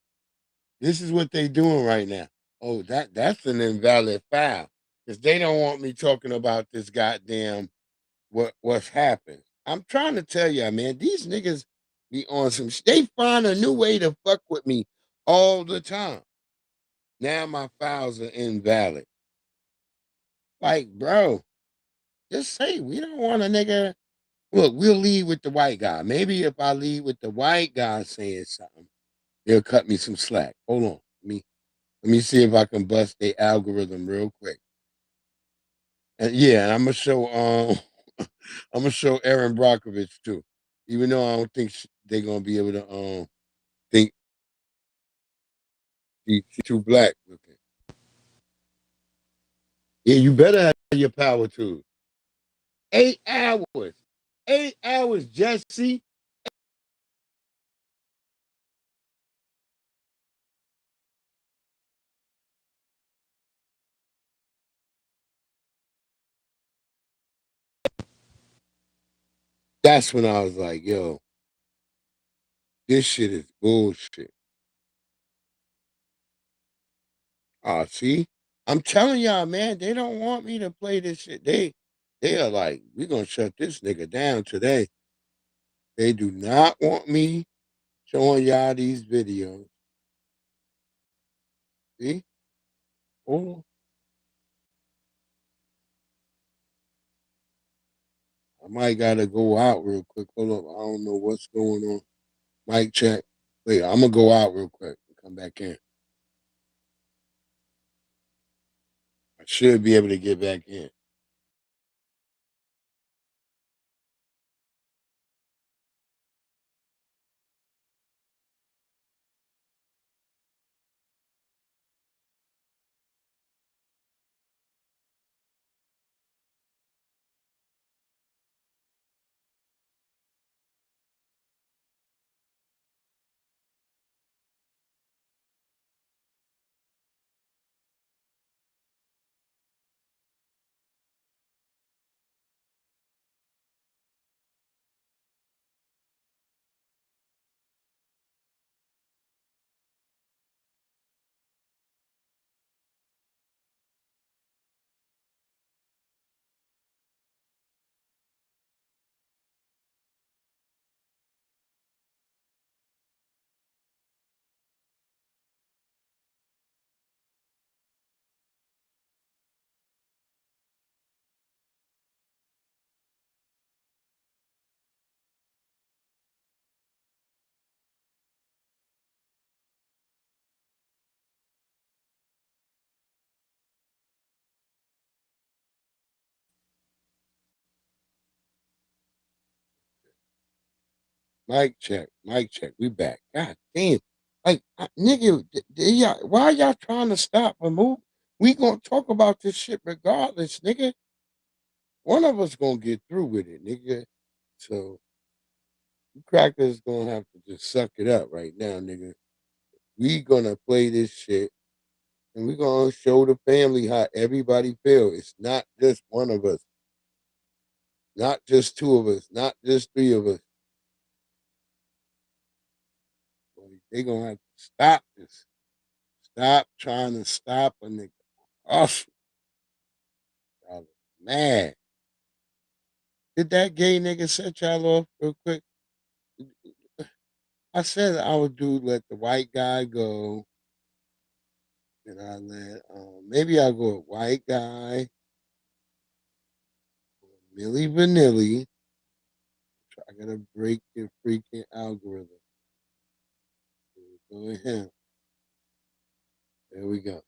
E: This is what they doing right now. Oh, that's an invalid file. Because they don't want me talking about this goddamn what's happened. I'm trying to tell y'all, man, these niggas be on some they find a new way to fuck with me all the time. Now my files are invalid. Like, bro, just say we don't want a nigga. Look, we'll lead with the white guy. Maybe if I lead with the white guy saying something, they'll cut me some slack. Hold on. Let me see if I can bust the algorithm real quick. And yeah, I'm gonna show I'm gonna show Erin Brockovich too, even though I don't think they're gonna be able to think she's too black looking. Yeah, you better have your power tools. 8 hours. 8 hours, Jesse. That's when I was like, yo, this shit is bullshit. See? I'm telling y'all, man, they don't want me to play this shit. They are like, we're gonna shut this nigga down today. They do not want me showing y'all these videos. See? Oh. I might gotta go out real quick. Hold up. I don't know what's going on. Mic check. Wait, I'm gonna go out real quick and come back in. I should be able to get back in. Mic check. Mic check. We back. God damn. Like, nigga, why y'all trying to stop a move? We gonna talk about this shit regardless, nigga. One of us gonna get through with it, nigga. So, you crackers gonna have to just suck it up right now, nigga. We gonna play this shit, and we gonna show the family how everybody feel. It's not just one of us. Not just two of us. Not just three of us. They gonna have to stop this. Stop trying to stop a nigga. Awesome. Y'all mad. Did that gay nigga set y'all off real quick? I said I would let the white guy go. And I let maybe I'll go with white guy. Milli Vanilli. I gotta break your freaking algorithm. Go with him. There we go.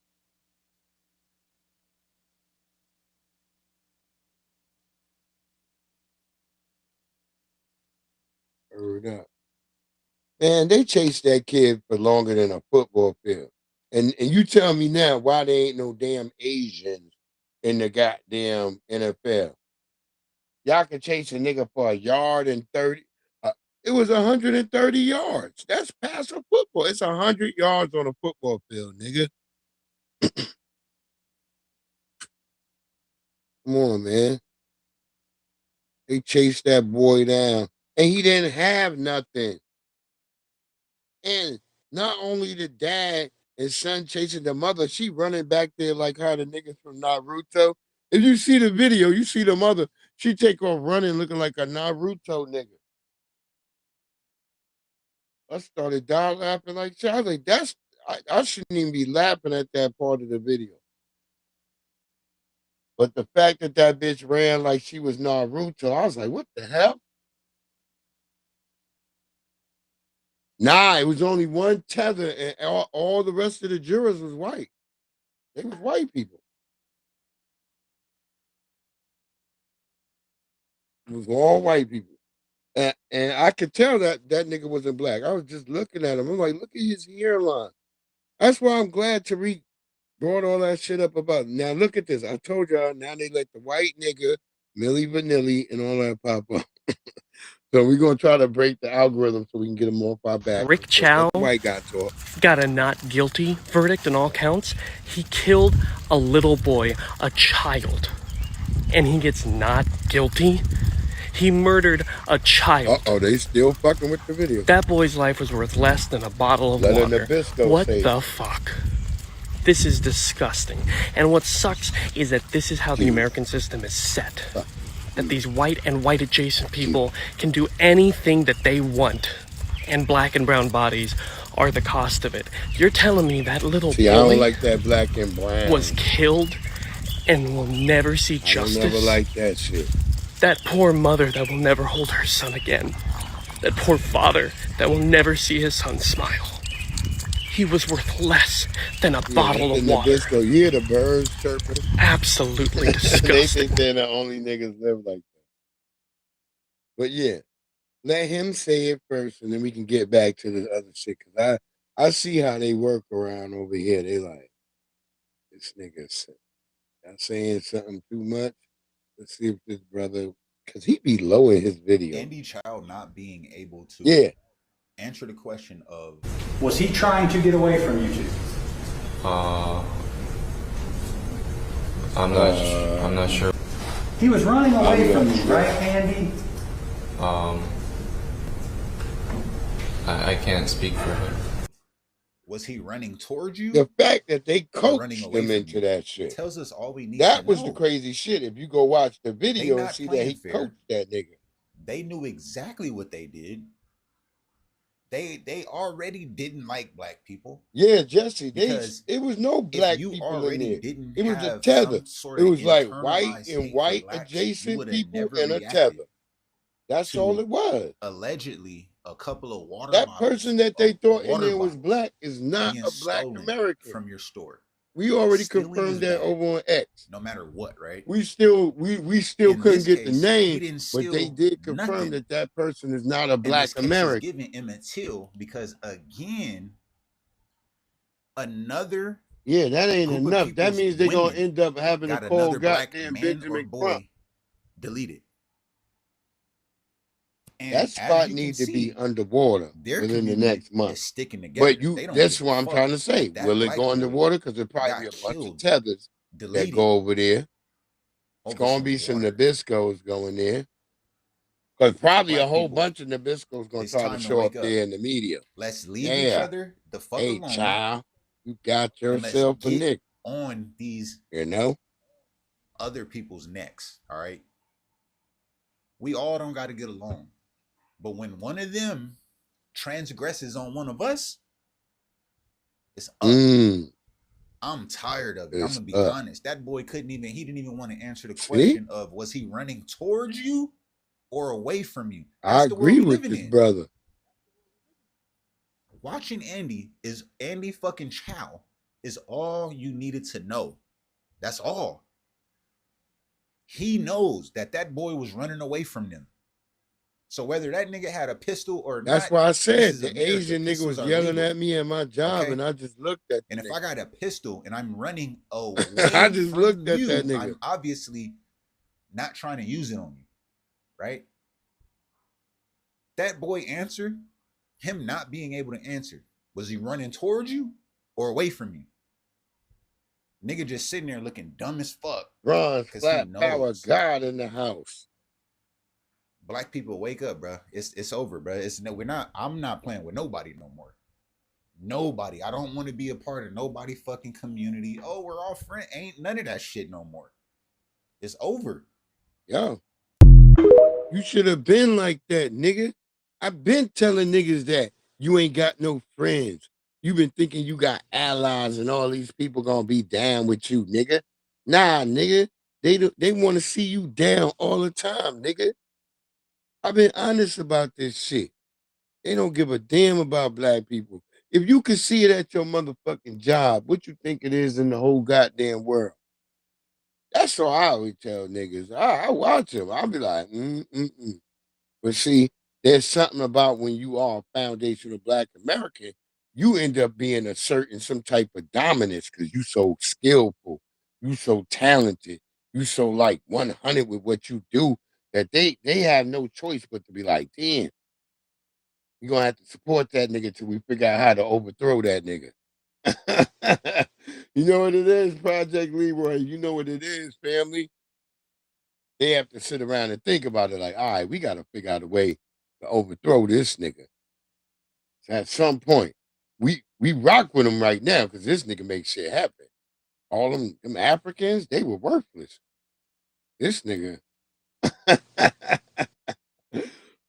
E: Heard up. Man, they chased that kid for longer than a football field. And you tell me now why there ain't no damn Asians in the goddamn NFL. Y'all can chase a nigga for a yard and 30. It was 130 yards. That's past a football. It's 100 yards on a football field, nigga. Come on, man. They chased that boy down. And he didn't have nothing. And not only the dad and son chasing the mother, she running back there like how the niggas from Naruto. If you see the video, you see the mother, she take off running looking like a Naruto nigga. I started down laughing like shit. I was like, I shouldn't even be laughing at that part of the video. But the fact that bitch ran like she was Naruto, I was like, what the hell? Nah, it was only one tether, and all the rest of the jurors was white. They was white people. It was all white people. And I could tell that nigga wasn't black. I was just looking at him. I'm like, look at his hairline. That's why I'm glad Tariq brought all that shit up about. Now look at this. I told y'all, now they let the white nigga, Milli Vanilli, and all that pop up. So we're gonna try to break the algorithm so we can get them off our back.
R: Rick Chow
E: white guy talk.
R: got a not guilty verdict on all counts. He killed a little boy, a child, and he gets not guilty. He murdered a child.
E: Uh-oh, they still fucking with the video.
R: That boy's life was worth less than a bottle of water. What the fuck? This is disgusting. And what sucks is that this is how the American system is set. That these white and white adjacent people can do anything that they want. And black and brown bodies are the cost of it. You're telling me that little
E: I don't like that black and brown.
R: Was killed and will never see justice?
E: I never like that shit.
R: That poor mother that will never hold her son again. That poor father that will never see his son smile. He was worth less than a bottle of water.
E: Disco, you hear the birds chirping?
R: Absolutely disgusting.
E: They think they're the only niggas live like that. But yeah, let him say it first, and then we can get back to the other shit. Cause I see how they work around over here. They like, this nigga's saying something too much. Let's see if this brother, because he be low in his video.
S: Andy Child not being able to answer the question of,
N: was he trying to get away from you two?
L: I'm not sure.
N: He was running away from you, right, Andy?
L: I can't speak for him.
S: Was he running towards you?
E: The fact that they coached him into that shit
S: tells us all we need.
E: That was the crazy shit. If you go watch the video and see that he coached that nigga.
S: They knew exactly what they did. They already didn't like black people.
E: Yeah, Jesse. It was no black people in there. It was a tether. It was like white and white adjacent people and a tether. That's all it was.
S: Allegedly, a couple of water.
E: That person that they thought in there was black is not a black American
S: from your store.
E: We already confirmed that over on X.
S: No matter what, right?
E: We still couldn't get the name, but they did confirm that person is not a black American.
S: Giving Emmett Till because again, another
E: that ain't enough. That means they're gonna end up having to call goddamn Benjamin Crump.
S: Deleted. And
E: that spot needs to be underwater within the next month.
S: Sticking together.
E: But that's what I'm trying to say. Will it go underwater? Because there'll probably be a bunch of tethers that go over there. It's going to be some Nabiscos going there. Because probably a whole bunch of Nabiscos going to try to show up there in the media.
S: Let's leave each other the fuck alone.
E: Hey, child, you got yourself a nick.
S: On these, other people's necks, all right? We all don't got to get along. But when one of them transgresses on one of us, it's up. I'm tired of it. I'm gonna be honest. That boy he didn't even want to answer the question of was he running towards you or away from you?
E: I agree with this brother.
S: Watching Andy fucking Chow is all you needed to know. That's all. He knows that boy was running away from them. So whether that nigga had a pistol or not,
E: that's why I said the Asian nigga was yelling at me at my job, and I just looked at.
S: And if I got a pistol and I'm running away,
E: I just looked at that nigga.
S: I'm obviously not trying to use it on you, right? That boy answered. Him not being able to answer. Was he running towards you or away from you? Nigga just sitting there looking dumb as fuck.
E: Ron, flat power God in the house.
S: Black people wake up, bro. It's over, bro. I'm not playing with nobody no more. Nobody. I don't want to be a part of nobody fucking community. Oh, we're all friends. Ain't none of that shit no more. It's over.
E: Yo. You should have been like that, nigga. I've been telling niggas that you ain't got no friends. You been thinking you got allies and all these people gonna be down with you, nigga. Nah, nigga. They want to see you down all the time, nigga. I've been honest about this shit. They don't give a damn about black people. If you can see it at your motherfucking job, what you think it is in the whole goddamn world? That's all I always tell niggas. I watch them. I'll be like, But see, there's something about when you are a foundational black American, you end up being asserting some type of dominance because you so skillful, you so talented, you so like 100 with what you do that they have no choice but to be like, damn, you're gonna have to support that nigga till we figure out how to overthrow that nigga. You know what it is, Project Leroy? You know what it is, family? They have to sit around and think about it like, all right, we got to figure out a way to overthrow this nigga. So at some point, we rock with him right now because this nigga makes shit happen. All them Africans, they were worthless. This nigga.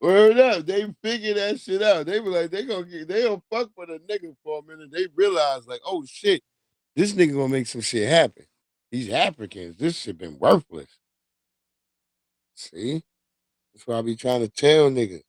E: Word up, they figured that shit out. They were like, they'll fuck with a nigga for a minute. They realized like, oh shit, this nigga gonna make some shit happen. These Africans, this shit been worthless. See? That's why I be trying to tell niggas.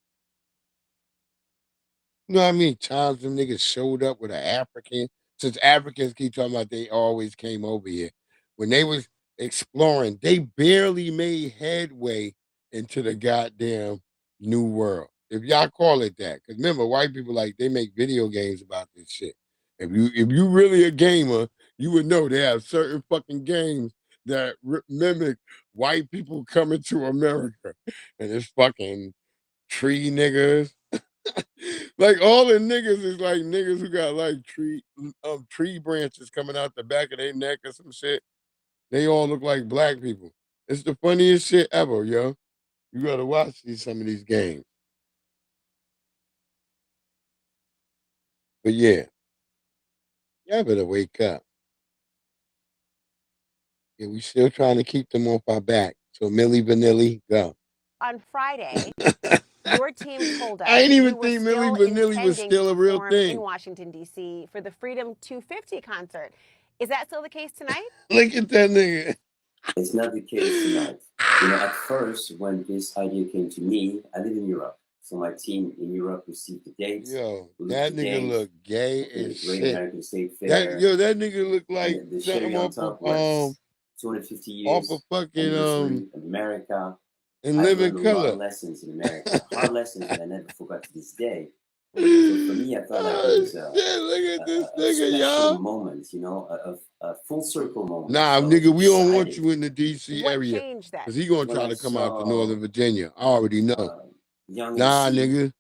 E: You know how many times them niggas showed up with an African? Since Africans keep talking about they always came over here. When they was exploring, they barely made headway into the goddamn New World. If y'all call it that. Because remember, white people, like, they make video games about this shit. If you really a gamer, you would know they have certain fucking games that mimic white people coming to America. And it's fucking tree niggas. Like all the niggas is like niggas who got like tree branches coming out the back of their neck or some shit. They all look like black people. It's the funniest shit ever, yo. You gotta watch some of these games. But yeah. Y'all better wake up. Yeah, we still trying to keep them off our back. So Milli Vanilli, go.
T: On Friday, your team told us
E: I ain't even think Milli Vanilli was still a real thing
T: in Washington, D.C. for the Freedom 250 concert. Is that still the case tonight?
E: Look at that nigga.
U: It's not the case tonight. You know, at first, when this idea came to me, I live in Europe. So my team in Europe received the dates.
E: Yo, that nigga look gay as shit.
U: American State Fair.
E: That nigga look like something off of
U: 250 years
E: off of fucking
U: America.
E: In Living Color.
U: Hard lessons in America. Hard lessons that I never forgot to this day. So for me, I felt like it was
E: look at this nigga,
U: special
E: y'all.
U: moment, you know, a full circle moment.
E: Nah,
U: so
E: nigga, we don't want you in the D.C.
T: What
E: area.
T: changed that?
E: Because he gonna try to come out to Northern Virginia. I already know. Nah, nigga.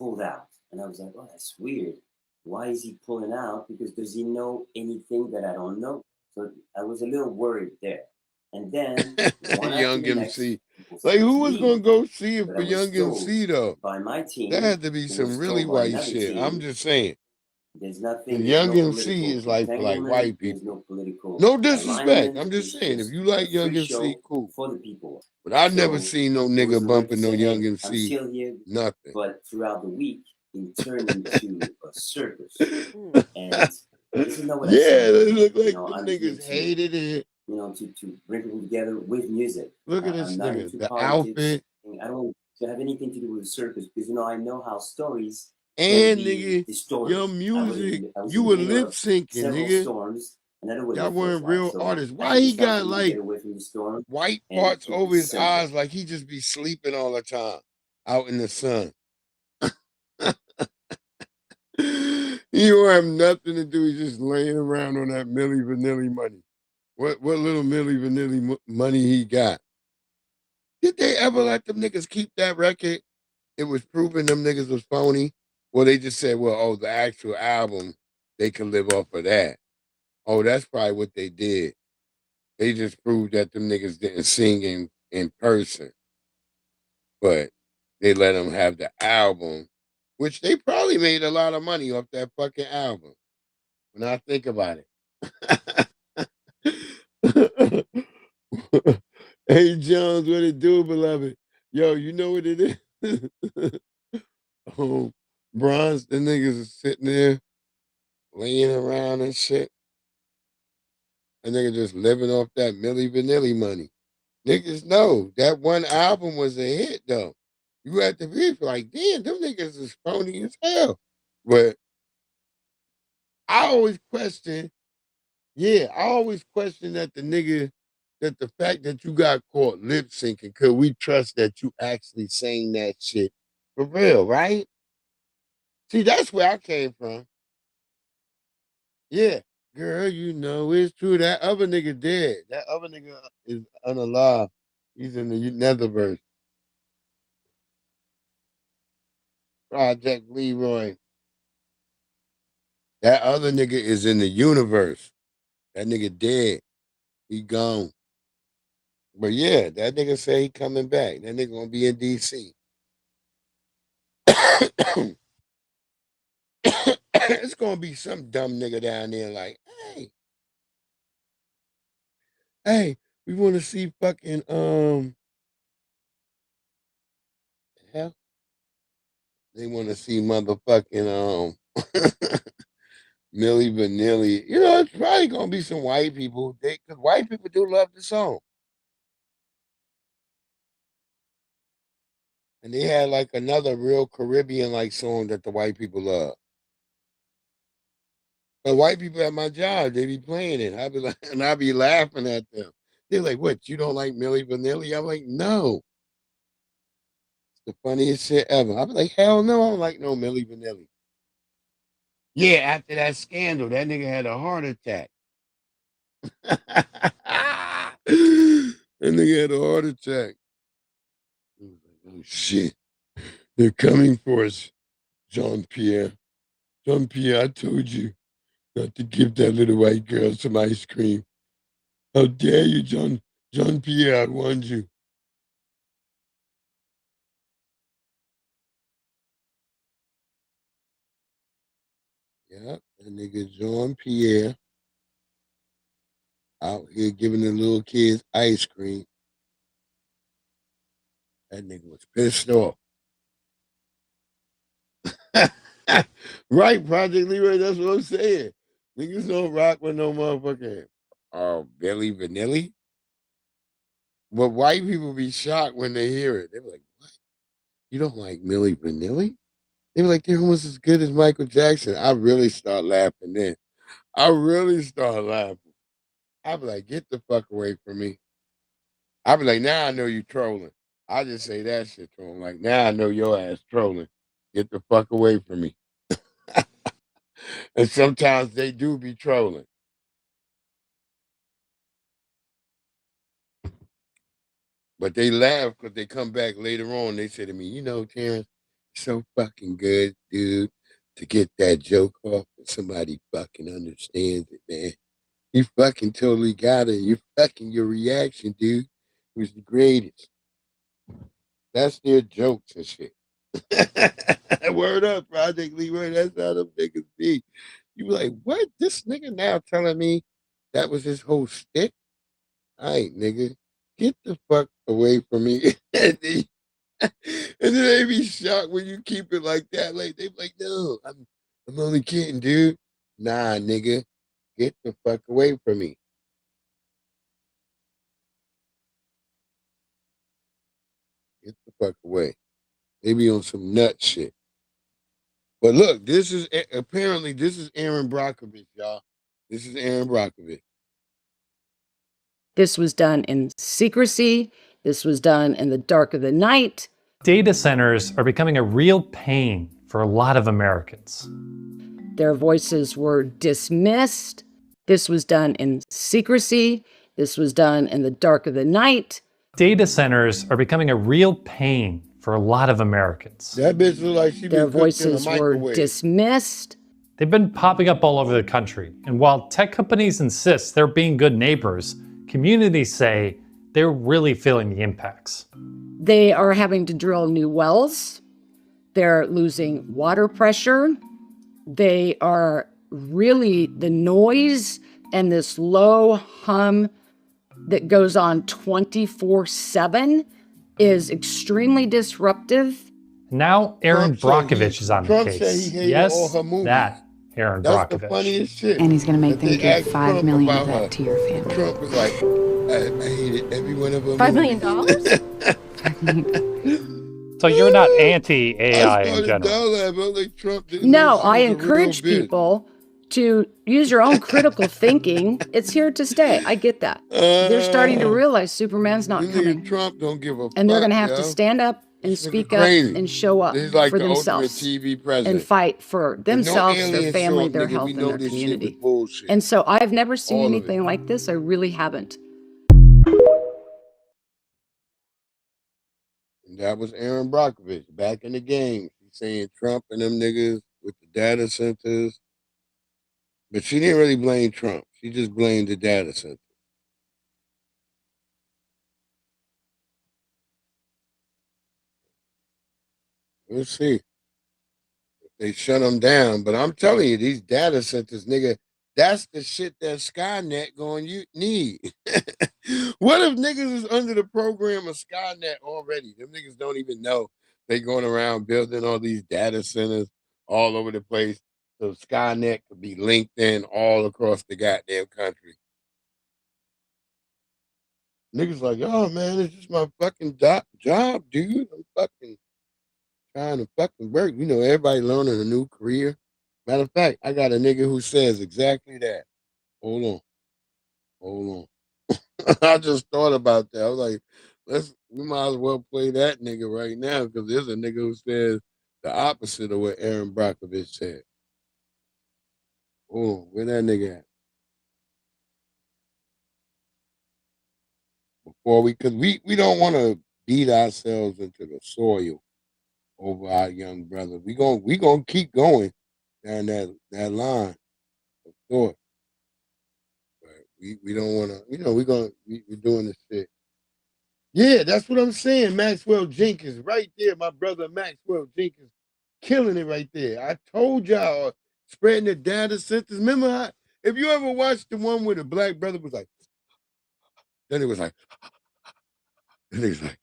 U: Pulled out. And I was like, oh, that's weird. Why is he pulling out? Because does he know anything that I don't know? So I was a little worried there. And then
E: Young MC. Like, who was gonna go see it for Young MC though?
U: By my team,
E: that had to be some really white shit. I'm just saying.
U: There's nothing.
E: Young MC is like for like white people. No disrespect. I'm just saying, if you like Young MC, cool.
U: For the people.
E: But I never seen no nigga bumping no Young MC. Nothing.
U: But throughout the week, it turned into a circus. And this is not what I
E: said. It looked like the niggas hated it.
U: You know, to bring people together with music.
E: Look at this nigga, the outfit.
U: I don't have anything to do with the circus because, you know, I know how stories
E: and nigga, your music, you were lip syncing, nigga.
U: Storms,
E: y'all weren't real artists. Why he got like white parts over his eyes like he just be sleeping all the time out in the sun? He don't have nothing to do. He's just laying around on that Milli Vanilli money. What little Milli Vanilli money he got? Did they ever let them niggas keep that record? It was proven them niggas was phony. Well, they just said, well, oh, the actual album, they can live off of that. Oh, that's probably what they did. They just proved that them niggas didn't sing in person. But they let them have the album, which they probably made a lot of money off that fucking album. When I think about it. Hey Jones, what it do, beloved? Yo, you know what it is? Bronze, the niggas is sitting there laying around and shit. And nigga just living off that Milli Vanilli money. Niggas know that one album was a hit though. You have to be like, damn, them niggas is phony as hell. But I always question that that the fact that you got caught lip syncing, could we trust that you actually saying that shit for real, right? See, that's where I came from. Yeah, girl, you know it's true. That other nigga dead. That other nigga is unalive. He's in the Netherverse. Project Leroy. That other nigga is in the universe. That nigga dead. He gone. But yeah, that nigga say he coming back. That nigga gonna be in DC. It's gonna be some dumb nigga down there like, hey, we want to see fucking hell. They want to see motherfucking Milli Vanilli. You know, it's probably gonna be some white people. Because white people do love the song. And they had like another real Caribbean like song that the white people love. But white people at my job, they be playing it. I be laughing at them. They're like, "What? You don't like Milli Vanilli?" I'm like, "No." It's the funniest shit ever. I be like, "Hell no, I don't like no Milli Vanilli." Yeah, after that scandal, that nigga had a heart attack. That nigga had a heart attack. Oh shit! They're coming for us, Jean-Pierre. Jean-Pierre, I told you not to give that little white girl some ice cream. How dare you, Jean-Pierre, I warned you. Yep, that nigga Jean-Pierre out here giving the little kids ice cream. That nigga was pissed off. Right, Project Leroy, that's what I'm saying. Niggas don't rock with no motherfucking Milli Vanilli. But white people be shocked when they hear it. They're like, what? You don't like Milli Vanilli? They were like, they're almost as good as Michael Jackson. I really start laughing then. I really start laughing. I be like, get the fuck away from me. I be like, now I know you trolling. I just say that shit to him. Like, now I know your ass trolling. Get the fuck away from me. And sometimes they do be trolling. But they laugh because they come back later on. They say to me, you know, Terrence, it's so fucking good, dude, to get that joke off and somebody fucking understands it, man. You fucking totally got it. Your reaction, dude, was the greatest. That's their jokes and shit. Word up, Project Leroy. That's how them niggas be. You be like, what? This nigga now telling me that was his whole stick? All right, nigga. Get the fuck away from me. And then they be shocked when you keep it like that. Like, they be like, no, I'm only kidding, dude. Nah, nigga. Get the fuck away from me. Get the fuck away. They be on some nut shit. But look, this is Aaron Brockovich, y'all. This is Aaron Brockovich.
D: This was done in secrecy. This was done in the dark of the night.
V: Data centers are becoming a real pain for a lot of Americans.
D: Their voices were dismissed. This was done in secrecy. This was done in the dark of the night.
V: Data centers are becoming a real pain for a lot of Americans.
E: That bitch look like she
D: Their voices were dismissed.
V: They've been popping up all over the country. And while tech companies insist they're being good neighbors, communities say they're really feeling the impacts.
D: They are having to drill new wells. They're losing water pressure. They are really, the noise and this low hum that goes on 24/7 is extremely disruptive.
V: Now Aaron Brockovich is on the case. Yes, that Aaron Brockovich.
E: That's the funniest shit.
W: And he's going to make them give $5 million of that to your family.
E: Trump was like, I hated every one of them.
W: $5 million?
V: So you're not anti-AI in general?
D: No, I encourage people to use your own critical thinking. It's here to stay. I get that. They're starting to realize Superman's not coming.
E: Trump don't give a fuck,
D: and they're going to have to stand up and speak up and show up
E: like
D: for
E: the
D: themselves
E: TV president.
D: and fight for themselves,
E: no
D: their family,
E: short,
D: their
E: nigga.
D: health,
E: We
D: and
E: know
D: their
E: this
D: community.
E: shit was bullshit.
D: And so I've never seen
E: All of
D: anything like this. I really haven't.
E: And that was Aaron Brockovich back in the game. She's saying Trump and them niggas with the data centers. But she didn't really blame Trump. She just blamed the data center. We'll see if they shut them down. But I'm telling you, these data centers, nigga, that's the shit that Skynet going need. What if niggas is under the program of Skynet already? Them niggas don't even know they going around building all these data centers all over the place. So Skynet could be linked in all across the goddamn country. Niggas like, oh man, it's just my fucking job, dude. I'm fucking trying to fucking work. You know, everybody learning a new career. Matter of fact, I got a nigga who says exactly that. Hold on. I just thought about that. I was like, we might as well play that nigga right now because there's a nigga who says the opposite of what Aaron Brockovich said. Hold on, where that nigga at? Because we don't want to beat ourselves into the soil over our young brother. We gonna keep going down that line of thought. But we don't want to, you know, we're doing this shit. Yeah, that's what I'm saying. Maxwell Jenkins, right there, my brother Maxwell Jenkins, killing it right there. I told y'all, spreading the data centers. Remember how, if you ever watched the one where the black brother was like, then it was like, and he was like,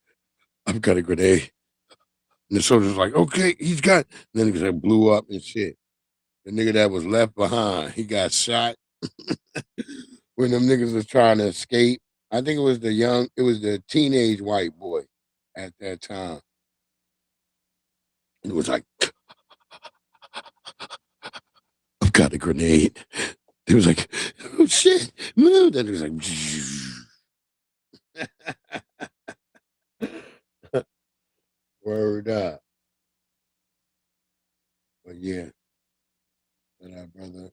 E: I've got a grenade. And the soldier's like, okay, he's got, and then he was like, blew up and shit. The nigga that was left behind, he got shot when them niggas was trying to escape. I think it was the teenage white boy at that time. And it was like, I've got a grenade. He was like, oh shit, move. Then he was like, word up. But yeah, brother.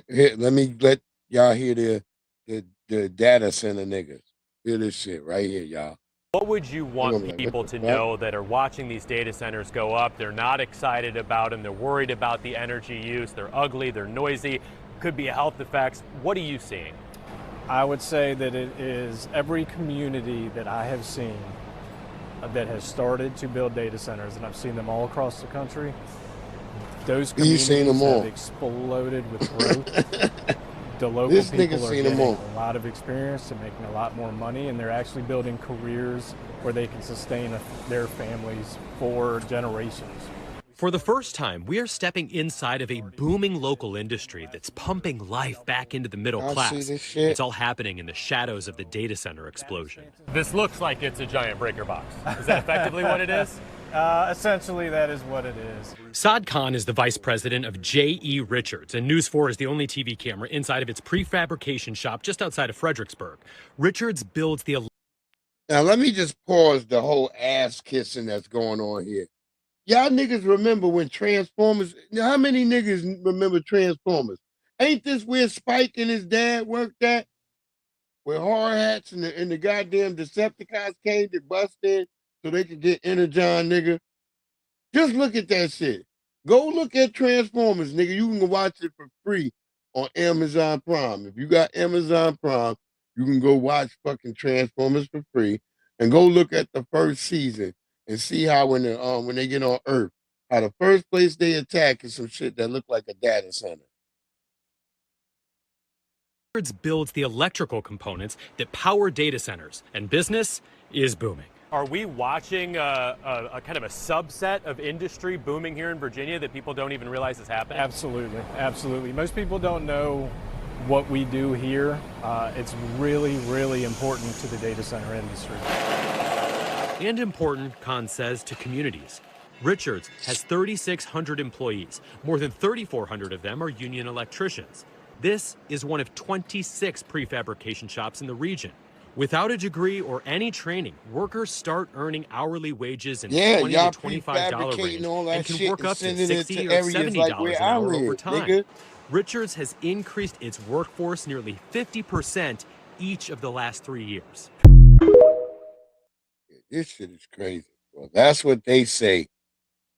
E: Here, let me let y'all hear the data center niggas. Hear this shit right here, y'all.
A: What would you want people to know that are watching these data centers go up? They're not excited about them. They're worried about the energy use. They're ugly. They're noisy. Could be health effects. What are you seeing?
B: I would say that it is every community that I have seen that has started to build data centers, and I've seen them all across the country. Those communities have exploded with growth. The local people are getting a lot of experience and making a lot more money, and they're actually building careers where they can sustain their families for generations.
A: For the first time, we are stepping inside of a booming local industry that's pumping life back into the middle class. It's all happening in the shadows of the data center explosion. This looks like it's a giant breaker box. Is that effectively what it is?
B: Essentially, that is what it is.
A: Saad Khan is the vice president of J.E. Richards, and News 4 is the only TV camera inside of its prefabrication shop just outside of Fredericksburg. Richards builds the...
E: Now, let me just pause the whole ass kissing that's going on here. Y'all niggas remember when Transformers... How many niggas remember Transformers? Ain't this where Spike and his dad worked at? Where hard hats and the goddamn Decepticons came to bust in so they could get Energon, nigga. Just look at that shit. Go look at Transformers, nigga. You can watch it for free on Amazon Prime. If you got Amazon Prime, you can go watch fucking Transformers for free and go look at the first season and see how when they get on Earth, how the first place they attack is some shit that look like a data center.
A: Richards builds the electrical components that power data centers, and business is booming. Are we watching a kind of a subset of industry booming here in Virginia that people don't even realize is happening?
B: Absolutely, absolutely. Most people don't know what we do here. It's really, really important to the data center industry.
A: And important, Khan says, to communities. Richards has 3,600 employees. More than 3,400 of them are union electricians. This is one of 26 prefabrication shops in the region. Without a degree or any training, workers start earning hourly wages in the $20 to $25 range and can work up to $60 or $70 an hour over time. Richards has increased its workforce nearly 50% each of the last 3 years.
E: This shit is crazy. Well, that's what they say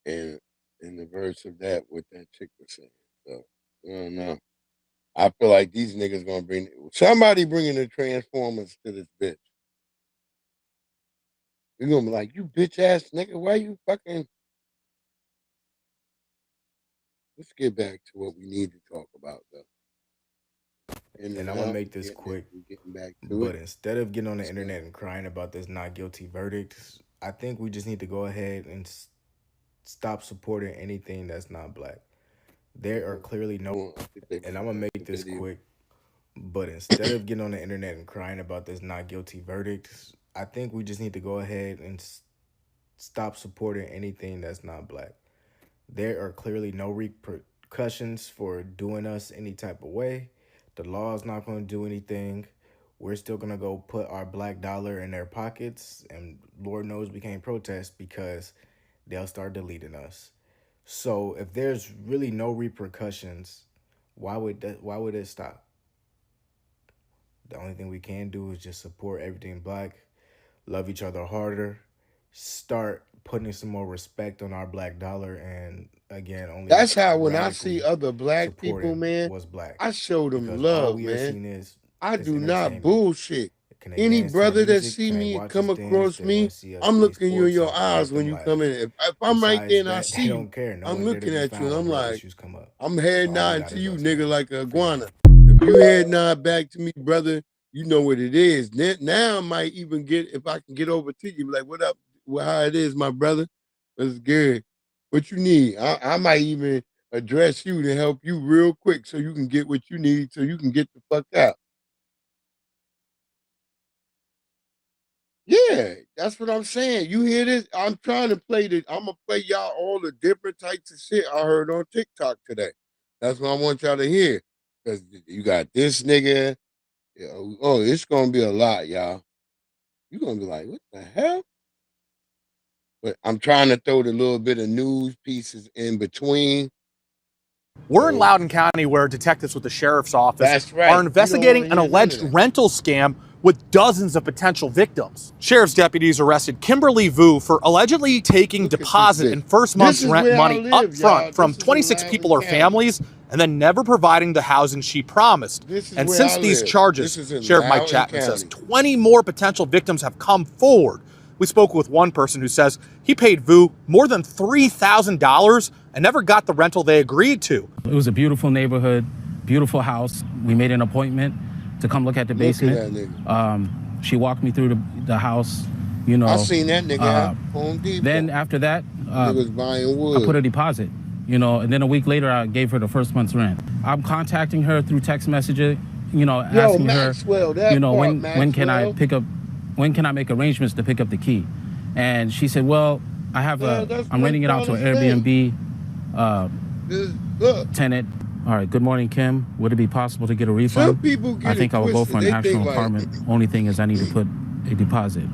E: in the verse of that, what that chick was saying. So, I don't know. I feel like these niggas gonna bring somebody bringing the Transformers to this bitch. You're gonna be like, you bitch ass nigga, why you fucking? Let's get back to what we need to talk about though.
C: And I'm gonna make this quick. But instead of getting on the internet and crying about this not guilty verdict, I think we just need to go ahead and stop supporting anything that's not black. There are clearly no, and I'm gonna make this quick, but instead of getting on the internet and crying about this not guilty verdict, I think we just need to go ahead and stop supporting anything that's not black. There are clearly no repercussions for doing us any type of way. The law is not going to do anything. We're still going to go put our black dollar in their pockets, and Lord knows we can't protest because they'll start deleting us. So if there's really no repercussions, why would it stop? The only thing we can do is just support everything black, love each other harder, start putting some more respect on our black dollar, and again, only
E: that's how when I see other black people, man, I show them love, man. I do not bullshit. Any brother that see me come across me, I'm looking you in your eyes when you come in. If I'm right there and I see you, I'm looking at you and I'm like, I'm head nodding to you, nigga, like a iguana. If you head nod back to me, brother, you know what it is. Now I might even get, if I can get over to you, like, what up, how it is, my brother? That's good. What you need? I might even address you to help you real quick so you can get what you need so you can get the fuck out. Yeah, that's what I'm saying. You hear this? I'm trying to play I'm gonna play y'all all the different types of shit I heard on TikTok today. That's what I want y'all to hear. Because you got this nigga. Oh, it's gonna be a lot, y'all. You're gonna be like, what the hell? But I'm trying to throw the little bit of news pieces in between.
F: We're in Loudoun County where detectives with the sheriff's office are investigating an alleged rental scam with dozens of potential victims. Sheriff's deputies arrested Kimberly Vu for allegedly taking deposit and first month's rent money up front from 26 people or families and then never providing the housing she promised. And since these charges, Sheriff Mike Chapman says 20 more potential victims have come forward. We spoke with one person who says he paid Vu more than $3,000 and never got the rental they agreed to.
G: It was a beautiful neighborhood, beautiful house. We made an appointment to come look at the basement. She walked me through the house, you know.
E: I seen that nigga Home Depot.
G: Then after that,
E: was buying wood.
G: I put a deposit, you know, and then a week later I gave her the first month's rent. I'm contacting her through text messaging, you know, asking her, you know, when can I pick up, when can I make arrangements to pick up the key? And she said, well, I have I'm renting it out to an Airbnb tenant. All right, good morning, Kim. Would it be possible to get a refund?
E: Some people get
G: I think I will go for an actual
E: like,
G: apartment. Only thing is I need to put a deposit.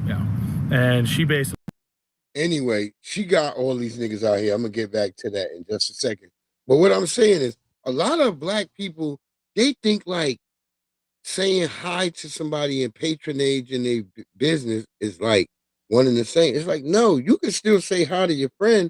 F: Yeah. And she basically...
E: Anyway, she got all these niggas out here. I'm going to get back to that in just a second. But what I'm saying is, a lot of black people, they think like saying hi to somebody in patronage in their business is like one and the same. It's like, no, you can still say hi to your friend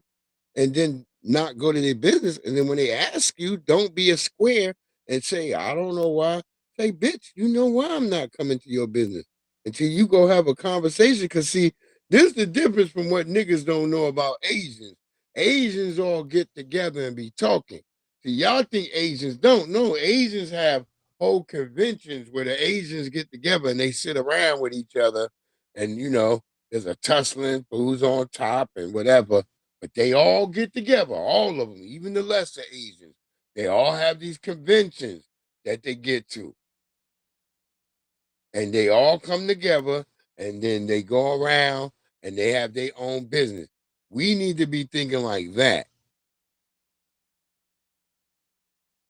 E: and then not go to their business. And then when they ask you, don't be a square and say, I don't know why. Say, bitch, you know why I'm not coming to your business until you go have a conversation. Because see, this is the difference from what niggas don't know about Asians. Asians all get together and be talking. See, y'all think Asians don't know. Asians have whole conventions where the Asians get together and they sit around with each other. And, you know, there's a tussling for who's on top and whatever. But they all get together, all of them, even the lesser Asians. They all have these conventions that they get to. And they all come together and then they go around and they have their own business. We need to be thinking like that.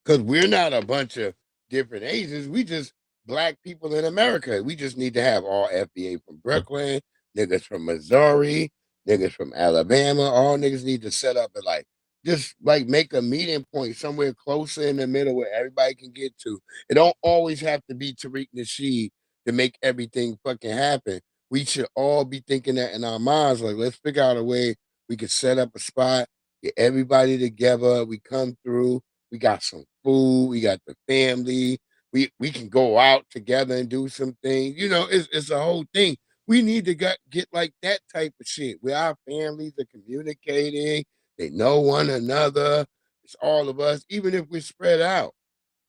E: Because we're not a bunch of different Asians. We just black people in America. We just need to have all FBA from Brooklyn, niggas from Missouri, niggas from Alabama. All niggas need to set up and just make a meeting point somewhere closer in the middle where everybody can get to. It don't always have to be Tariq Nasheed to make everything fucking happen. We should all be thinking that in our minds. Let's figure out a way we can set up a spot, get everybody together. We come through. We got some food. We got the family. We can go out together and do some things. It's a whole thing. We need to get like that type of shit where our families are communicating. They know one another. It's all of us, even if we're spread out.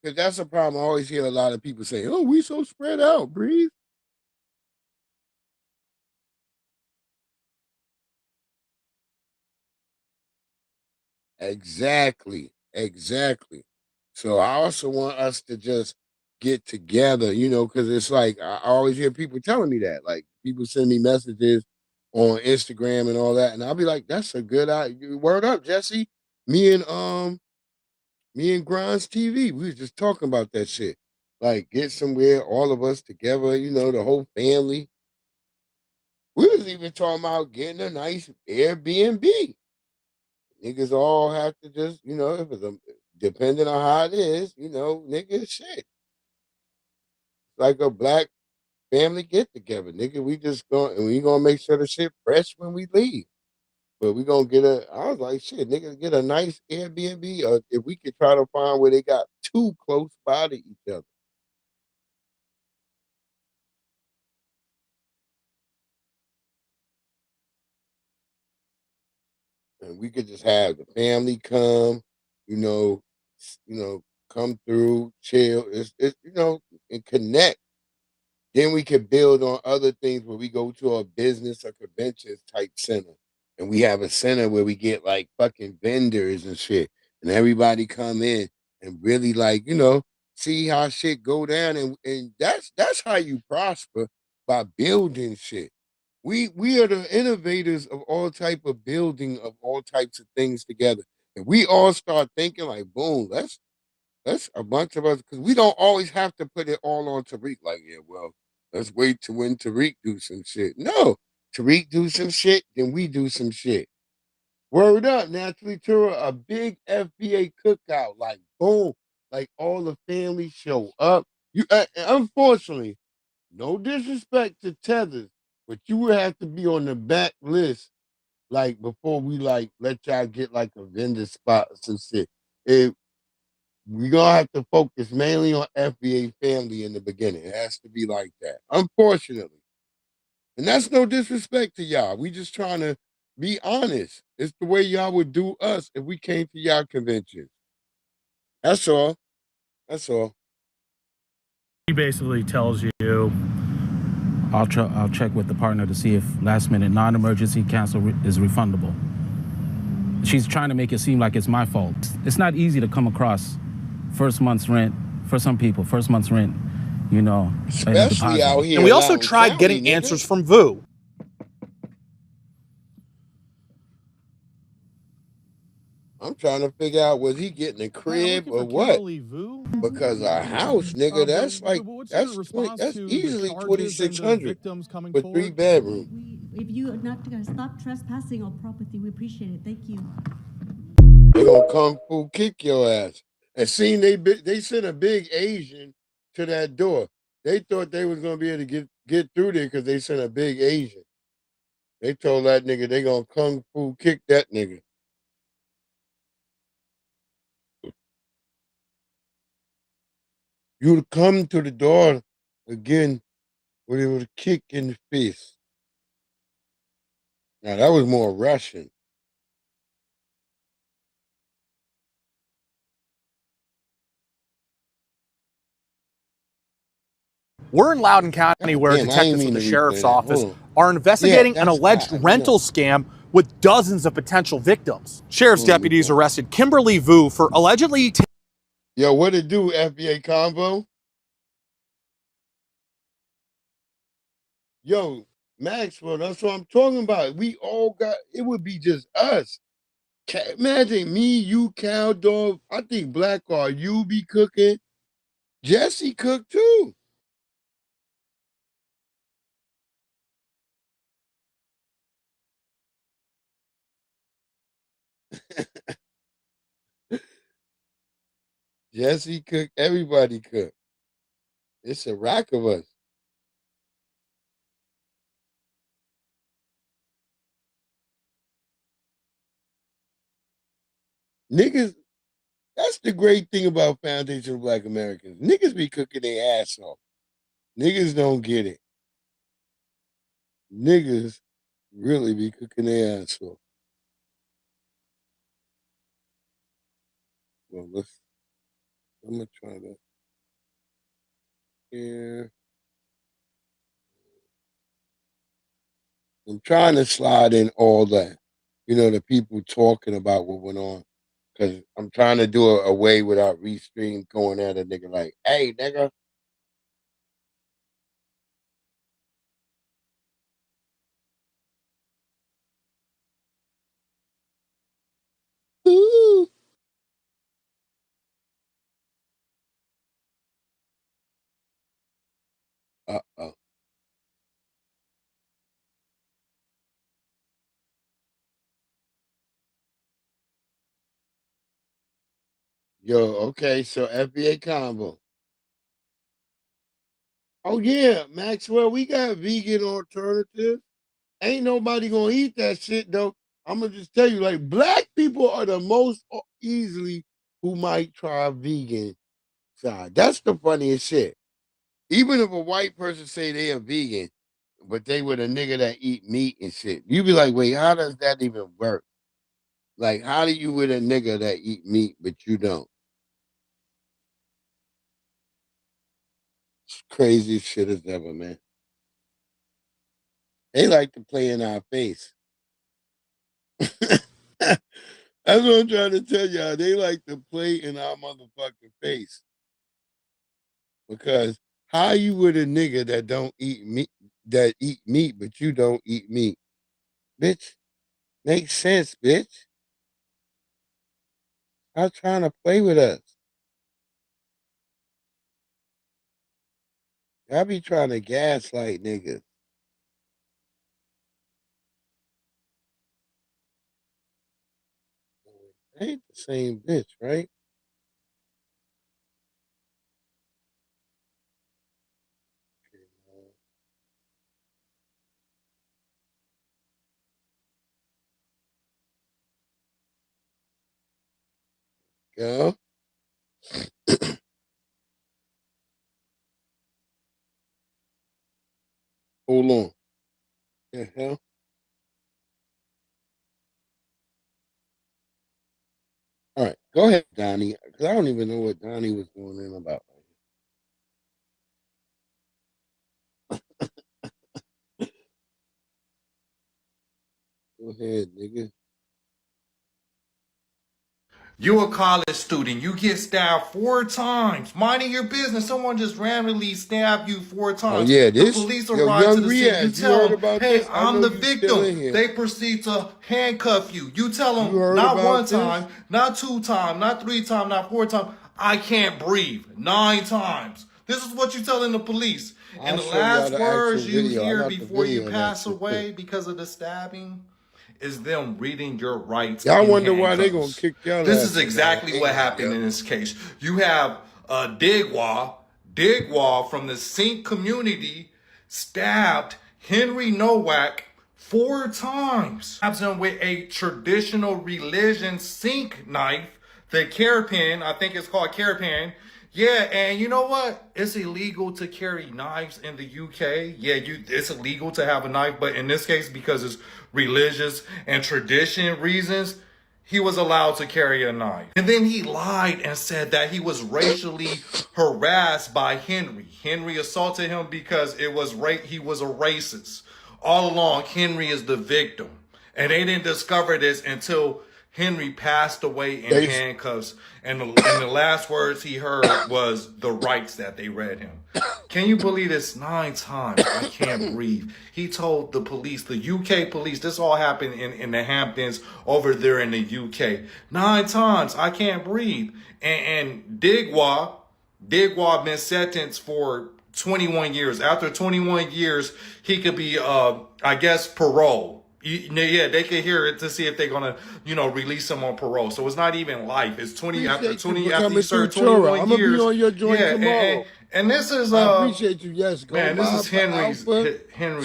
E: Because that's a problem. I always hear a lot of people say, "Oh, we so spread out, Breeze." Exactly. So I also want us to just get together, because it's I always hear people telling me that. People send me messages on Instagram and all that, and I'll be like, "That's a good idea. Word up, Jesse." Me and Grimes TV, we was just talking about that shit. Get somewhere, all of us together, the whole family. We was even talking about getting a nice Airbnb. Niggas all have to just, if it's depending on how it is, nigga, shit. Like a black family get together, nigga. We gonna make sure the shit fresh when we leave. But we gonna I was like, shit, nigga, get a nice Airbnb, or if we could try to find where they got too close by to each other. And we could just have the family come, come through, chill. It's and connect. Then we could build on other things where we go to a business or conventions type center. And we have a center where we get fucking vendors and shit. And everybody come in and really see how shit go down. And that's how you prosper, by building shit. We are the innovators of all type of building of all types of things together. And we all start thinking boom, let's a bunch of us, because we don't always have to put it all on Tariq. Let's wait to when Tariq do some shit. No, Tariq do some shit, then we do some shit. Word up, Naturally Tura, a big FBA cookout, boom, all the family show up. Unfortunately, no disrespect to Tethers, but you would have to be on the back list, before we let y'all get a vendor spot or some shit. We're gonna have to focus mainly on FBA family in the beginning. It has to be like that, unfortunately. And that's no disrespect to y'all. We just trying to be honest. It's the way y'all would do us if we came to y'all convention. That's all.
G: He basically tells you, I'll check with the partner to see if last minute non-emergency cancel is refundable. She's trying to make it seem like it's my fault. It's not easy to come across first month's rent for some people. First month's rent,
E: especially out here.
F: And we also tried getting answers from Vu.
E: I'm trying to figure out, was he getting a crib or what? Because a house, nigga, that's easily $2,600 for 3 bedrooms.
H: If you are not going to stop trespassing on property, we appreciate it. Thank you.
E: They gonna kung fu kick your ass. And they sent a big Asian to that door. They thought they was gonna be able to get through there because they sent a big Asian. They told that nigga they gonna kung fu kick that nigga. You would come to the door again where they would kick in the face. Now that was more Russian.
F: We're in Loudoun County where detectives from the sheriff's office are investigating an alleged rental scam with dozens of potential victims. Sheriff's deputies arrested Kimberly Vu for allegedly...
E: Yo, what it do, FBA Convo? Yo, Maxwell, that's what I'm talking about. We all got, it would be just us. Imagine me, you, Cow Dog. I think Black R, you be cooking. Jesse cook too. Jesse cook, everybody cook. It's a rack of us. Niggas, that's the great thing about Foundation of Black Americans. Niggas be cooking their ass off. Niggas don't get it. Niggas really be cooking their ass off. Well, I'm gonna try that. Yeah. I'm trying to slide in all that. You know, the people talking about what went on. Because I'm trying to do a way without Restream going at a nigga like, hey, nigga. Ooh. Uh-oh. Yo, okay, so FBA combo. Oh, yeah, Maxwell, we got vegan alternative. Ain't nobody gonna eat that shit, though. I'm gonna just tell you, like, black people are the most easily who might try vegan side. That's the funniest shit. Even if a white person say they are vegan, but they with a nigga that eat meat and shit, you be like, wait, how does that even work? Like, how do you with a nigga that eat meat, but you don't? It's crazy shit as ever, man. They like to play in our face. That's what I'm trying to tell y'all. They like to play in our motherfucking face. Because how you with a nigga that don't eat meat, that eat meat, but you don't eat meat? Bitch, makes sense, bitch. Stop trying to play with us. Y'all be trying to gaslight niggas. Ain't the same bitch, right? Yeah. Hold on. The hell? All right, go ahead, Donnie, because I don't even know what Donnie was going in about. Go ahead, nigga.
I: You a college student, you get stabbed 4 times. Minding your business, someone just randomly stabbed you 4 times.
E: Oh, yeah,
I: the police arrive to the scene. You tell them, hey, I'm the victim. They proceed to handcuff you. You tell them, not 1 time, not 2 times, not 3 times, not 4 times. I can't breathe. 9 times. This is what you telling the police. And the last words you hear before you pass away because of the stabbing is them reading your rights.
E: Y'all wonder why they gonna kick y'all.
I: This is exactly what happened in this case. You have Digwa from the Sikh community stabbed Henry Nowak 4 times. Stabs him with a traditional religion Sikh knife, the Karapan. I think it's called Karapan. Yeah, and you know what? It's illegal to carry knives in the UK. Yeah, it's illegal to have a knife, but in this case, because it's religious and tradition reasons, he was allowed to carry a knife. And then he lied and said that he was racially harassed by Henry. Henry assaulted him because he was a racist. All along, Henry is the victim. And they didn't discover this until Henry passed away in handcuffs, and the last words he heard was the rights that they read him. Can you believe this? 9 times. I can't breathe. He told the police, the UK police, this all happened in the Hamptons over there in the UK. 9 times. I can't breathe. And Digwa been sentenced for 21 years. After 21 years, he could be, I guess, parole. Yeah, they can hear it to see if they're gonna, release him on parole. So it's not even life. It's 20 after you serve 21 years.
E: I'm gonna be on your joint tomorrow.
I: And this is
E: I appreciate you. Yes, go
I: man. This is Henry's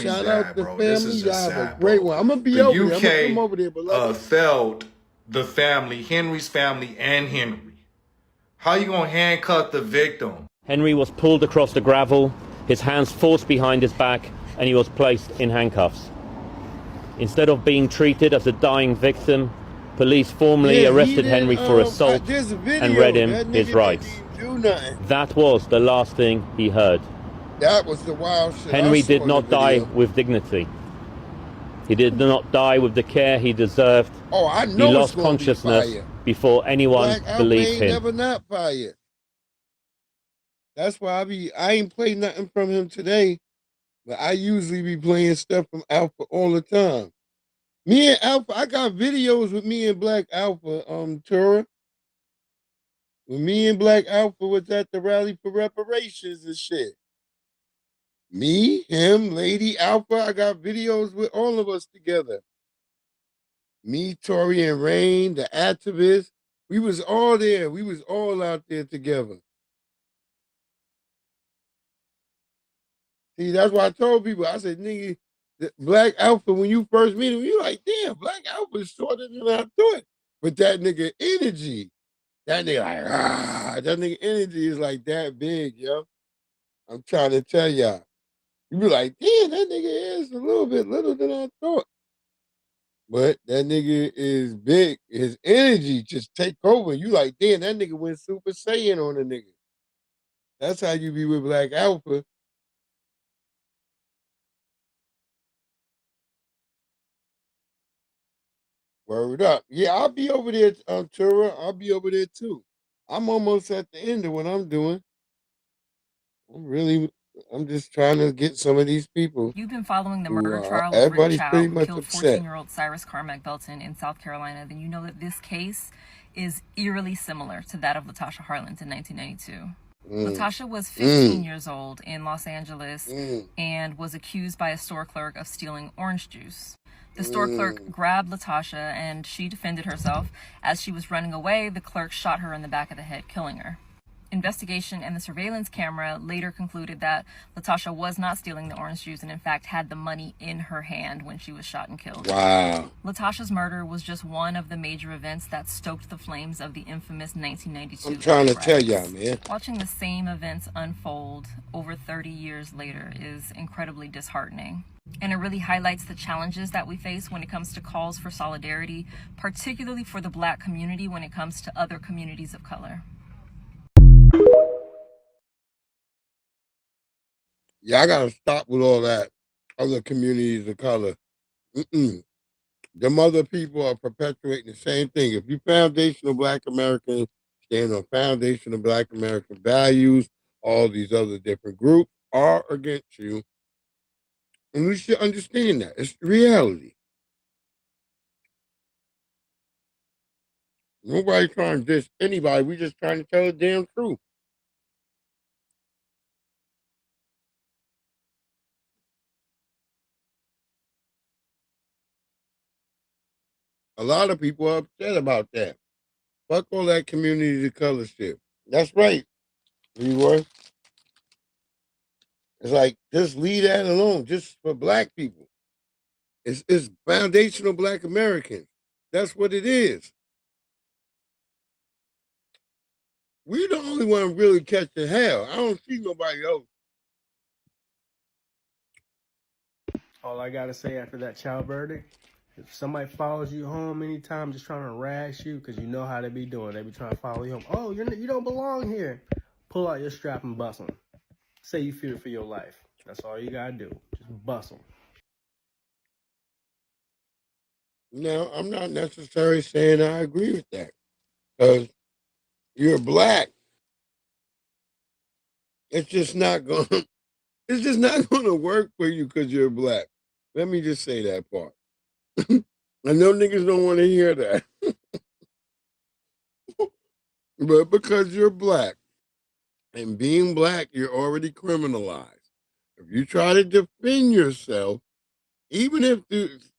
E: Shout
I: dad,
E: out the
I: bro.
E: family.
I: This is just
E: Y'all have
I: sad,
E: a great
I: bro.
E: one. I'm gonna be
I: The
E: over there. I'm
I: UK
E: gonna come over there, beloved.
I: failed the family, Henry's family, and Henry. How you gonna handcuff the victim?
J: Henry was pulled across the gravel, his hands forced behind his back, and he was placed in handcuffs. Instead of being treated as a dying victim, police formally arrested Henry for assault and read him his rights. That was the last thing he heard.
E: That was the wild shit.
J: Henry did not die with dignity. He did not die with the care he deserved.
E: Oh, I know
J: he lost consciousness before anyone believed him.
E: Never not fired. That's why I ain't played nothing from him today, but I usually be playing stuff from Alpha all the time. Me and Alpha, I got videos with me and Black Alpha, Tura. When me and Black Alpha was at the rally for reparations and shit. Me, him, Lady Alpha, I got videos with all of us together. Me, Tori, and Rain, the activists. We was all there. We was all out there together. See, that's why I told people, I said, nigga, Black Alpha, when you first meet him, you like, damn, Black Alpha is shorter than I thought. But that nigga energy, that nigga like, that nigga energy is like that big, yo. I'm trying to tell y'all. You be like, damn, that nigga is a little bit little than I thought. But that nigga is big. His energy just take over. You like, damn, that nigga went Super Saiyan on a nigga. That's how you be with Black Alpha. Word up. Yeah, I'll be over there, Tura. I'll be over there too. I'm almost at the end of what I'm doing. I'm just trying to get some of these people.
K: You've been following the murder trial of
E: everybody's
K: Rick
E: pretty
K: Chow,
E: much
K: who killed
E: upset.
K: 14-year-old Cyrus Carmack Belton in South Carolina, then you know that this case is eerily similar to that of Latasha Harlins in 1992. Latasha was 15 years old in Los Angeles and was accused by a store clerk of stealing orange juice. The store clerk grabbed Latasha and she defended herself. As she was running away, the clerk shot her in the back of the head, killing her. Investigation and the surveillance camera later concluded that Latasha was not stealing the orange juice and in fact had the money in her hand when she was shot and killed.
E: Wow.
K: Latasha's murder was just one of the major events that stoked the flames of the infamous 1992
E: I'm trying to
K: riots.
E: tell y'all, man.
K: Watching the same events unfold over 30 years later is incredibly disheartening. And it really highlights the challenges that we face when it comes to calls for solidarity, particularly for the Black community when it comes to other communities of color.
E: Yeah, I gotta stop with all that. Other communities of color. Them other people are perpetuating the same thing. If you foundational Black Americans stand on foundational Black American values, all these other different groups are against you. And we should understand that. It's the reality. Nobody's trying to diss anybody. We just trying to tell the damn truth. A lot of people are upset about that. Fuck all that community of color shit. That's right, Leroy. It's like, just leave that alone, just for Black people. It's foundational Black Americans. That's what it is. We the only one really catching hell. I don't see nobody else.
Q: All I gotta say after that child verdict, if somebody follows you home anytime just trying to harass you, because you know how they be doing, they be trying to follow you home. Oh, you don't belong here. Pull out your strap and bust them. Say you fear for your life. That's all you gotta do. Just bust them.
E: No, I'm not necessarily saying I agree with that. Because you're Black. It's just not going to, It's just not going to work for you because you're black. Let me just say that part. I know niggas don't want to hear that. But because you're black, and being black, you're already criminalized. If you try to defend yourself, even if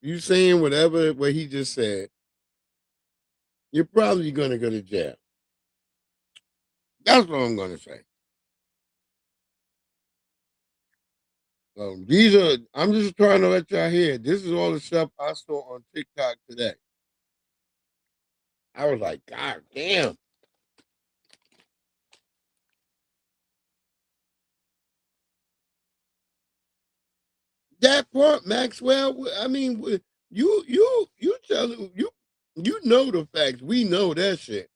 E: you saying whatever what he just said, you're probably going to go to jail. That's what I'm going to say. I'm just trying to let y'all hear. This is all the stuff I saw on TikTok today. I was like, God damn. That part, Maxwell, I mean, you tell you know the facts. We know that shit.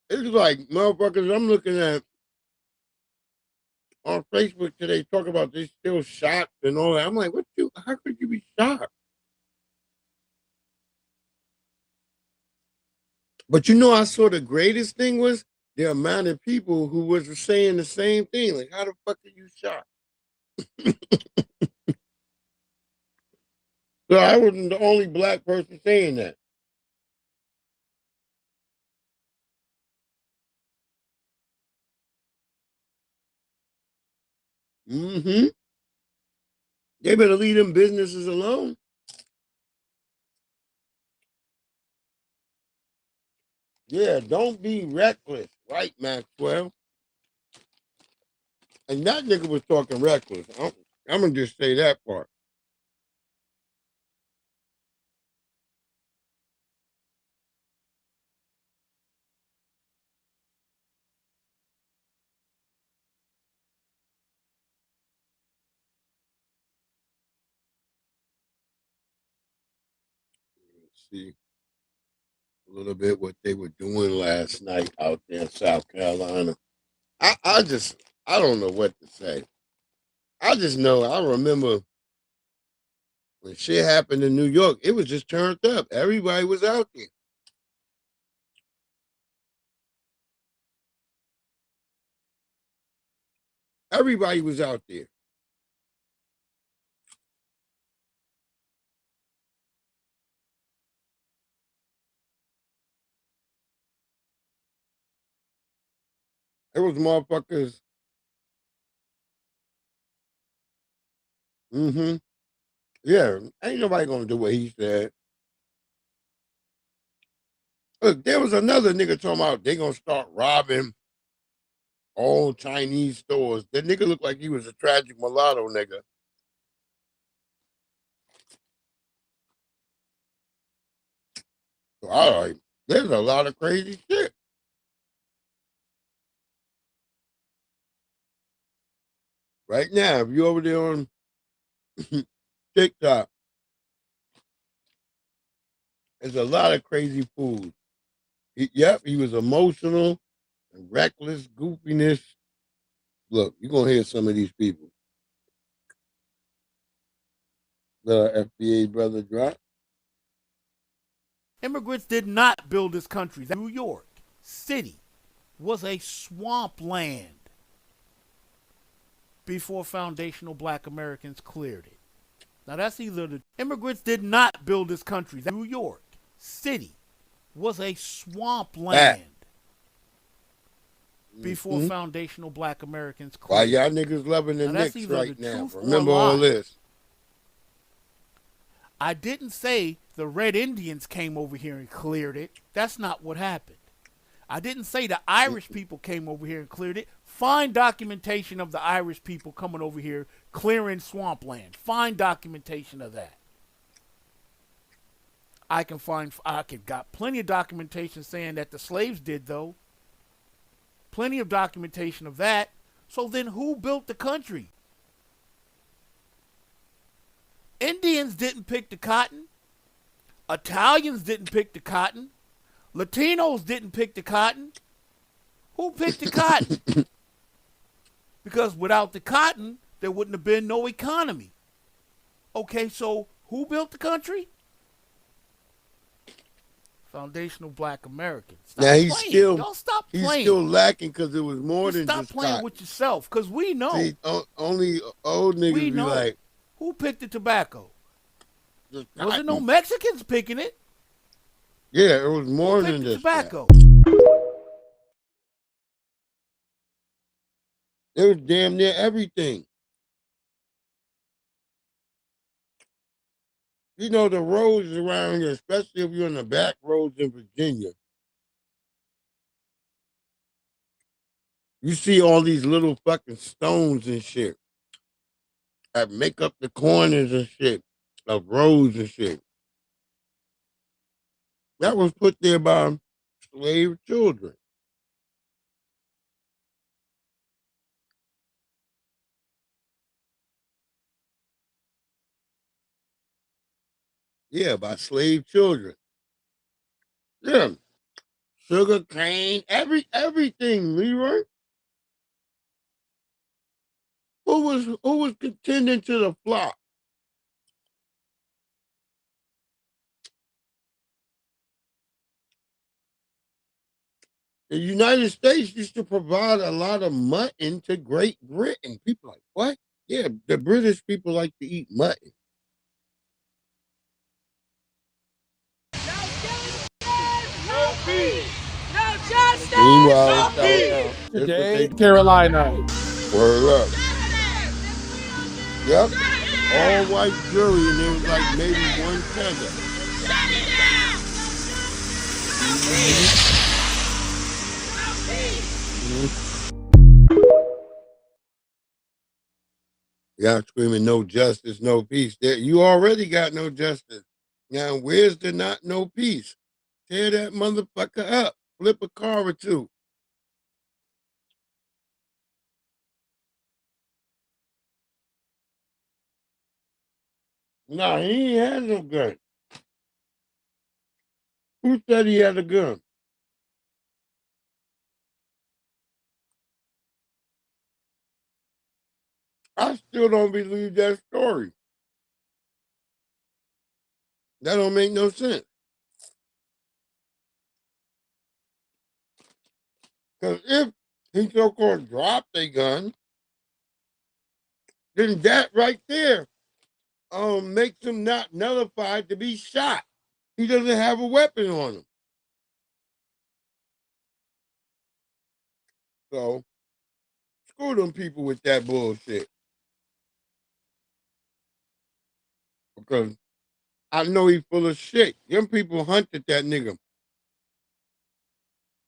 E: It's like, motherfuckers, I'm looking at on Facebook today, talk about they still shocked and all that. I'm like, how could you be shocked? But I saw the greatest thing was the amount of people who was saying the same thing. Like, how the fuck are you shocked? So I wasn't the only black person saying that. Mm-hmm. They better leave them businesses alone. Yeah, don't be reckless, right, Maxwell? And that nigga was talking reckless. I'm going to just say that part. Let's see a little bit what they were doing last night out there in South Carolina. I don't know what to say. I just know I remember when shit happened in New York, it was just turned up. Everybody was out there. Everybody was out there. There was motherfuckers. Mm-hmm. Yeah, ain't nobody gonna do what he said. Look, there was another nigga talking about they gonna start robbing all Chinese stores. That nigga looked like he was a tragic mulatto nigga. So, all right, there's a lot of crazy shit. Right now, if you're over there on TikTok, there's a lot of crazy fools. He was emotional and reckless, goofiness. Look, you're going to hear some of these people. The FBA brother drop.
M: Immigrants did not build this country. New York City was a swampland before foundational black Americans cleared it. Now that's either the immigrants did not build this country. New York City was a swampland before foundational black Americans cleared it.
E: Why y'all niggas loving the Knicks right now? Remember all this.
M: I didn't say the Red Indians came over here and cleared it. That's not what happened. I didn't say the Irish people came over here and cleared it. Find documentation of the Irish people coming over here clearing swampland. Find documentation of that. I got plenty of documentation saying that the slaves did, though. Plenty of documentation of that. So then who built the country? Indians didn't pick the cotton. Italians didn't pick the cotton. Latinos didn't pick the cotton. Who picked the cotton? Because without the cotton, there wouldn't have been no economy. Okay, so who built the country? Foundational Black Americans.
E: Now he's
M: playing.
E: still
M: Y'all stop
E: he's
M: playing.
E: still lacking because it was more than
M: stop
E: just
M: playing
E: cotton.
M: with yourself, because we know.
E: See, only old niggas
M: we
E: be
M: know.
E: like,
M: who picked the tobacco? Wasn't no Mexicans picking it.
E: Yeah, it was more than just
M: tobacco.
E: It was damn near everything. You know, the roads around here, especially if you're on the back roads in Virginia, you see all these little fucking stones and shit that make up the corners and shit of roads and shit. That was put there by slave children. Yeah, by slave children. Yeah. Sugar cane, everything, Leroy. Who was contending to the flock? The United States used to provide a lot of mutton to Great Britain. People are like, what? Yeah, the British people like to eat mutton.
O: No peace, no justice,
E: Meanwhile,
O: no peace.
F: Today, Carolina.
E: Word up. Yep. All white jury, and there was like maybe one feather. Y'all screaming no justice, no peace. There, you already got no justice. Now, where's the no peace? Tear that motherfucker up. Flip a car or two. No, he ain't had no gun. Who said he had a gun? I still don't believe that story. That don't make no sense. Because if he so-called dropped a gun, then that right there makes him not nullified to be shot. He doesn't have a weapon on him. So, screw them people with that bullshit. Because I know he's full of shit. Them people hunted that nigga.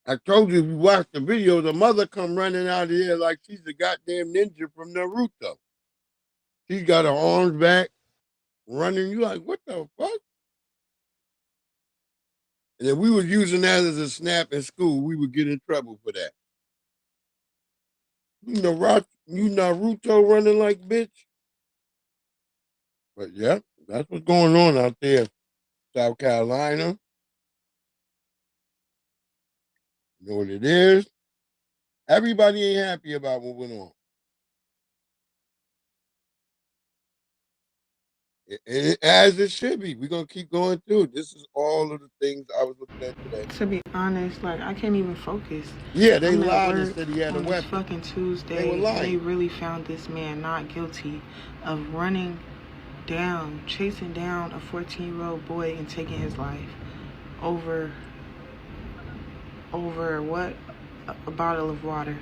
E: I told you, if you watch the video, the mother come running out of there like she's a goddamn ninja from Naruto. She's got her arms back, running. You like, what the fuck? And if we was using that as a snap in school, we would get in trouble for that. You Naruto running like bitch. But yeah, that's what's going on out there, South Carolina. You know what it is? Everybody ain't happy about what went on. As it should be. We're going to keep going through. This is all of the things I was looking at today.
P: To be honest, like, I can't even focus.
E: Yeah, they lied and said he had a weapon.
P: Fucking Tuesday, they really found this man not guilty of running down, chasing down a 14-year-old boy and taking his life over what? A bottle of water.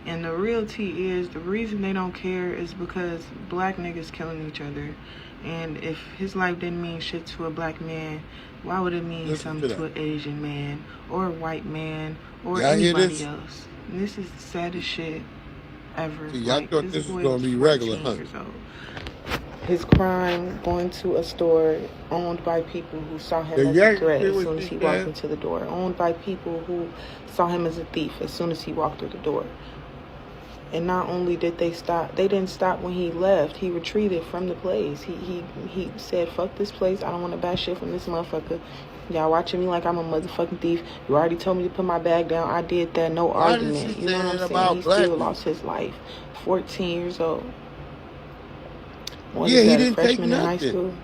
P: And the real tea is, the reason they don't care is because black niggas killing each other. And if his life didn't mean shit to a black man, why would it mean something to an Asian man or a white man or anybody else? And this is the saddest shit ever.
E: See, I thought this was going to be regular, huh?
P: His crime, going to a store owned by people who saw him as a threat as soon as he walked into the door. Owned by people who saw him as a thief as soon as he walked through the door. And not only did they stop, they didn't stop when he left. He retreated from the place. He said, fuck this place. I don't want to buy shit from this motherfucker. Y'all watching me like I'm a motherfucking thief. You already told me to put my bag down. I did that. No argument. You know what I'm saying? He still lost his life. 14 years old.
E: Yeah, he didn't take nothing.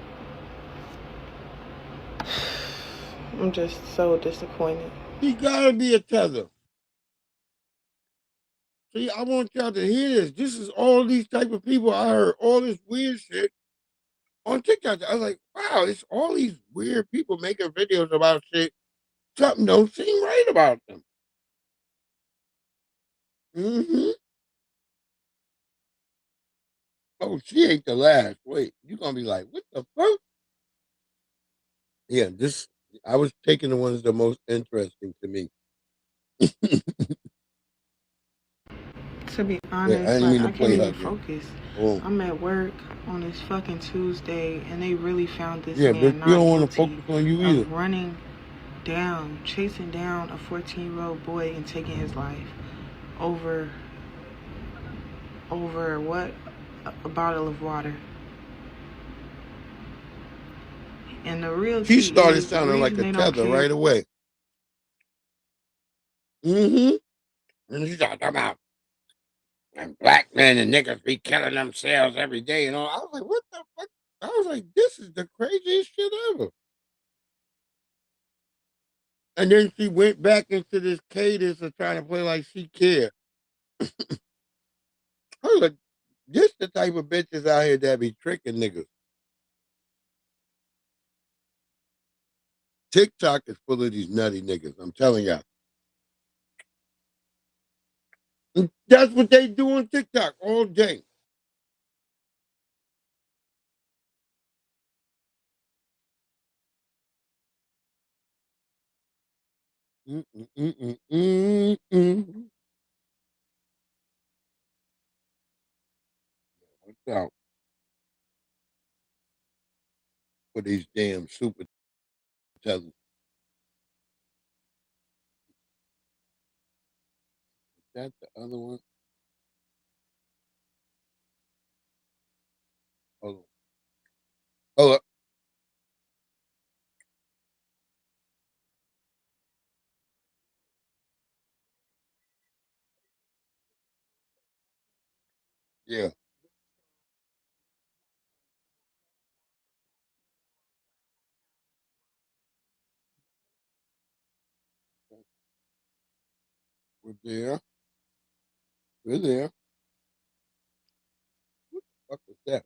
P: I'm just so disappointed.
E: He gotta be a tether. See, I want y'all to hear this. This is all these type of people. I heard all this weird shit on TikTok. I was like, wow, it's all these weird people making videos about shit. Something don't seem right about them. Mm-hmm. Oh, she ain't the last. Wait, you're gonna be like, what the fuck? Yeah, I was taking the ones the most interesting to me.
P: To be honest,
E: yeah, I
P: can't even focus. Oh. I'm at work on this fucking Tuesday, and they really found this man
E: but
P: not
E: you don't want to focus on you either.
P: Running down, chasing down a 14-year-old boy and taking his life over what? A bottle of water. And the real
E: she started sounding like a tether right away. Mm-hmm. And she's talking about and black men and niggas be killing themselves every day and all. I was like, what the fuck? I was like, this is the craziest shit ever. And then she went back into this cadence of trying to play like she cared. I was like, this the type of bitches out here that be tricking niggas. TikTok is full of these nutty niggas. I'm telling y'all. That's what they do on TikTok all day. Watch out for these damn super tellers. Is that the other one? Hold on. Hold up. Yeah. We're there. We're there. What the fuck was that?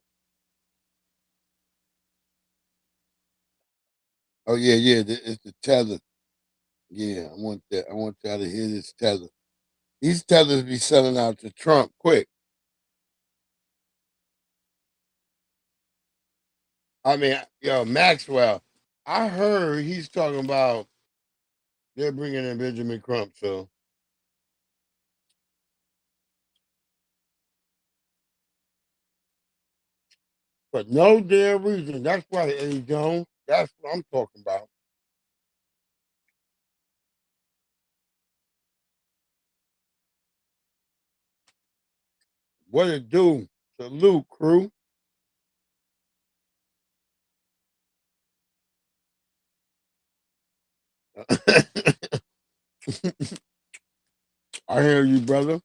E: Oh yeah, yeah. It's the tether. Yeah, I want that. I want y'all to hear this tether. These tethers be selling out to Trump quick. I mean, yo, Maxwell. I heard he's talking about they're bringing in Benjamin Crump, so. For no damn reason. That's right, Eddie Jones. That's what I'm talking about. What it do? Salute, crew. I hear you, brother.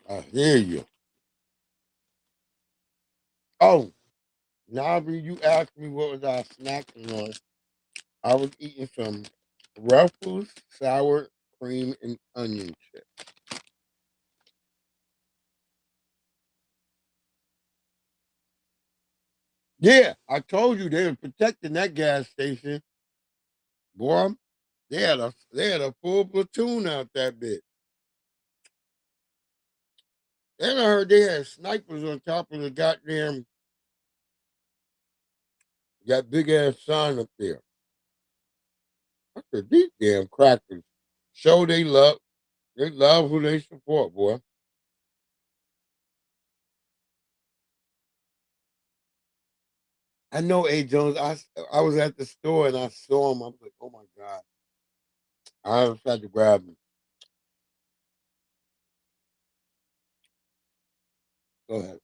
E: I hear you. Oh, Nabi, you asked me what was I snacking on. I was eating some Ruffles sour cream and onion chips. Yeah, I told you they were protecting that gas station. Boy, they had a full platoon out that bitch. And I heard they had snipers on top of the goddamn that big ass sign up there. I said, these damn crackers show they love who they support, boy. I know A. Jones. I was at the store and I saw him. I was like, oh my God. I almost had to grab him. Go ahead.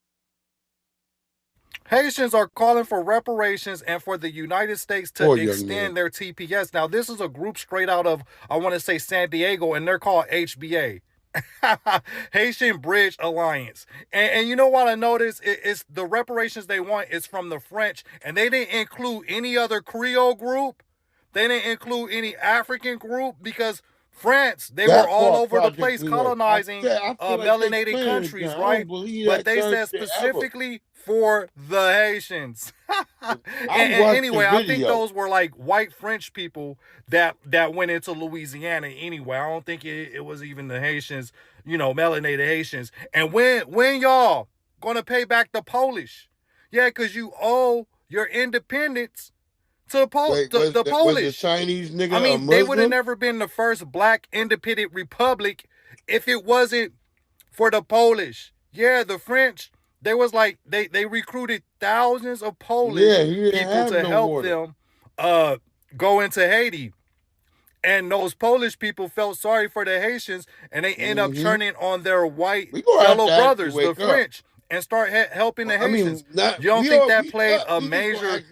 F: Haitians are calling for reparations and for the United States to extend their TPS. Now, this is a group straight out of, I want to say, San Diego, and they're called HBA. Haitian Bridge Alliance. And you know what I noticed? It's the reparations they want is from the French, and they didn't include any other Creole group. They didn't include any African group because France, they were all over the place colonizing melanated countries, right? But they said specifically for the Haitians. and anyway, I think those were like white French people that went into Louisiana anyway. I don't think it was even the Haitians, you know, melanated Haitians. And when y'all gonna pay back the Polish? Yeah, because you owe your independence to the Polish.
E: Was the Chinese nigga
F: I mean, they would have never been the first black independent republic if it wasn't for the Polish. Yeah, the French, they was like, they recruited thousands of Polish people to help them go into Haiti. And those Polish people felt sorry for the Haitians, and they end up turning on their white fellow brothers, the French, and start helping the Haitians. You don't think that played a major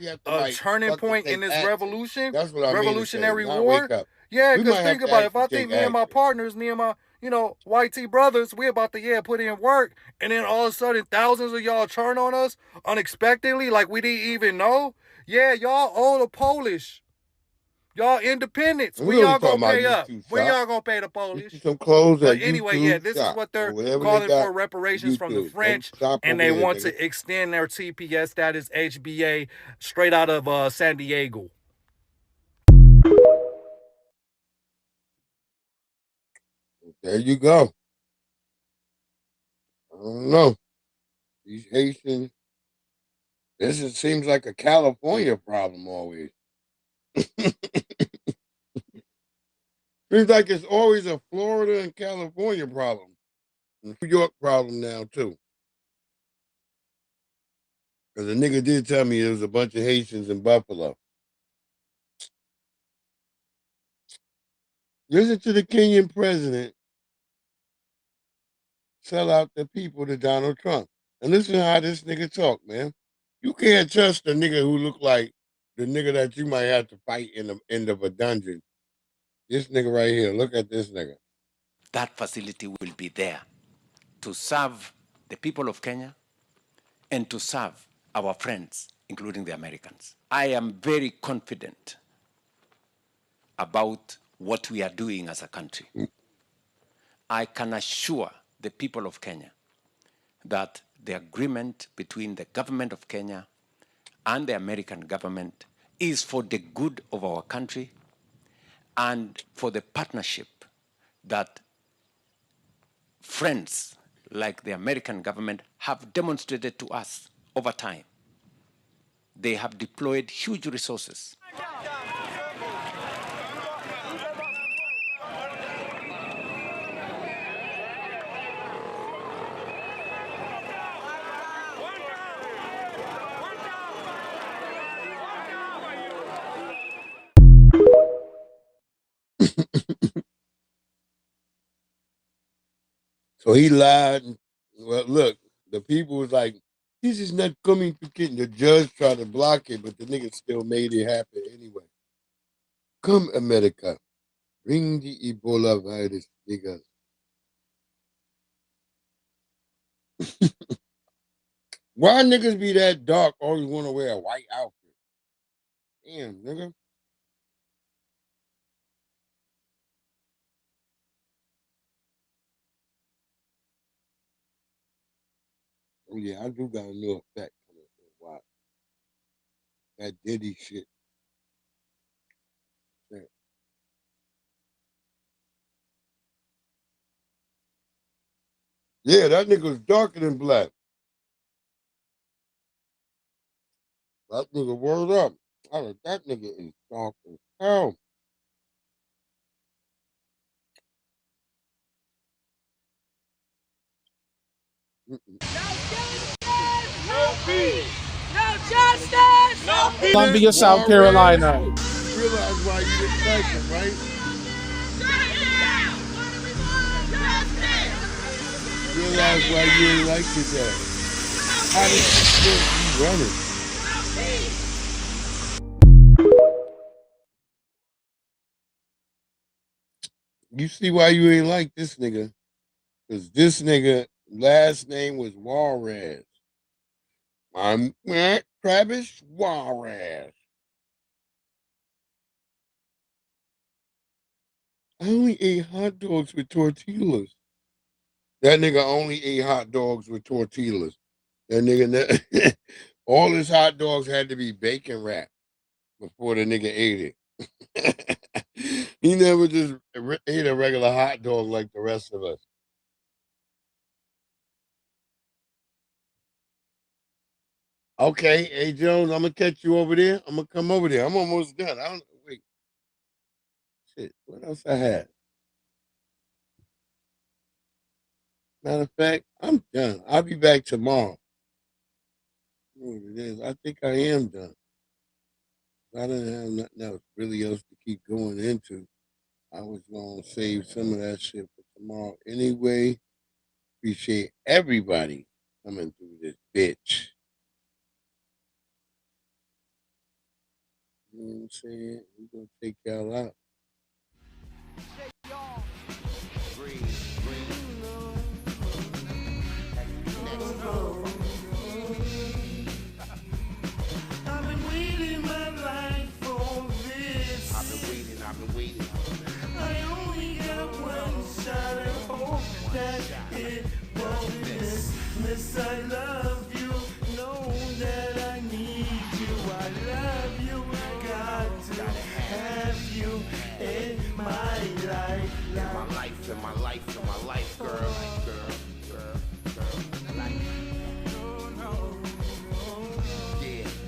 F: turning point in this revolution?
E: That's what I
F: Revolutionary War? Yeah, because think about it. If I think me and my partners, me and my, you know, white T brothers, we about to, put in work, and then all of a sudden thousands of y'all turn on us unexpectedly like we didn't even know. Yeah, y'all owe the Polish. Y'all independents. When y'all gonna pay up? When y'all gonna pay the Polish?
E: Some clothes.
F: But anyway, this is what they're calling for, reparations from the French, and they want to extend their TPS status, HBA, straight out of San Diego.
E: There you go. I don't know. These Haitians. Seems like a California problem always. Seems like it's always a Florida and California problem. New York problem now, too. Because the nigga did tell me there was a bunch of Haitians in Buffalo. Listen to the Kenyan president sell out the people to Donald Trump. And listen to how this nigga talk, man. You can't trust a nigga who look like the nigga that you might have to fight in the end of a dungeon. This nigga right here, look at this nigga.
L: That facility will be there to serve the people of Kenya and to serve our friends, including the Americans. I am very confident about what we are doing as a country. I can assure the people of Kenya that the agreement between the government of Kenya and the American government is for the good of our country and for the partnership that friends like the American government have demonstrated to us over time. They have deployed huge resources.
E: So he lied. Well, look, the people was like, this is not coming to Kenya. The judge tried to block it, but the nigga still made it happen anyway. Come, America. Bring the Ebola virus, niggas. Why niggas be that dark, always want to wear a white outfit? Damn, nigga. Oh, yeah, I do got a new effect coming for a while. That Diddy shit. Yeah, that nigga was darker than black. That nigga, word up. That nigga is dark as hell.
O: No peace, no justice, no peace.
Q: Columbia, South Carolina.
E: You realize why you didn't like him, right? You realize why you didn't like his ass. How did you still be running? You see why you ain't like this nigga? Because this nigga last name was Juarez. I'm Travis Juarez. I only ate hot dogs with tortillas. That nigga only ate hot dogs with tortillas. That nigga, all his hot dogs had to be bacon wrapped before the nigga ate it. He never just ate a regular hot dog like the rest of us. Okay, hey Jones, I'm gonna catch you over there. I'm gonna come over there. I'm almost done. I don't wait. Shit, what else I had? Matter of fact, I'm done. I'll be back tomorrow. What it is, I think I am done. I don't have nothing else really else to keep going into. I was gonna save some of that shit for tomorrow anyway. Appreciate everybody coming through this bitch. You know what I'm saying? We're gonna take y'all out.
O: I've been waiting my life for this.
M: I've been waiting.
O: I only got one shot at hope that it won't miss. I love you. Know that I need you. I love you. Got to have you in my life.
M: In my life, girl.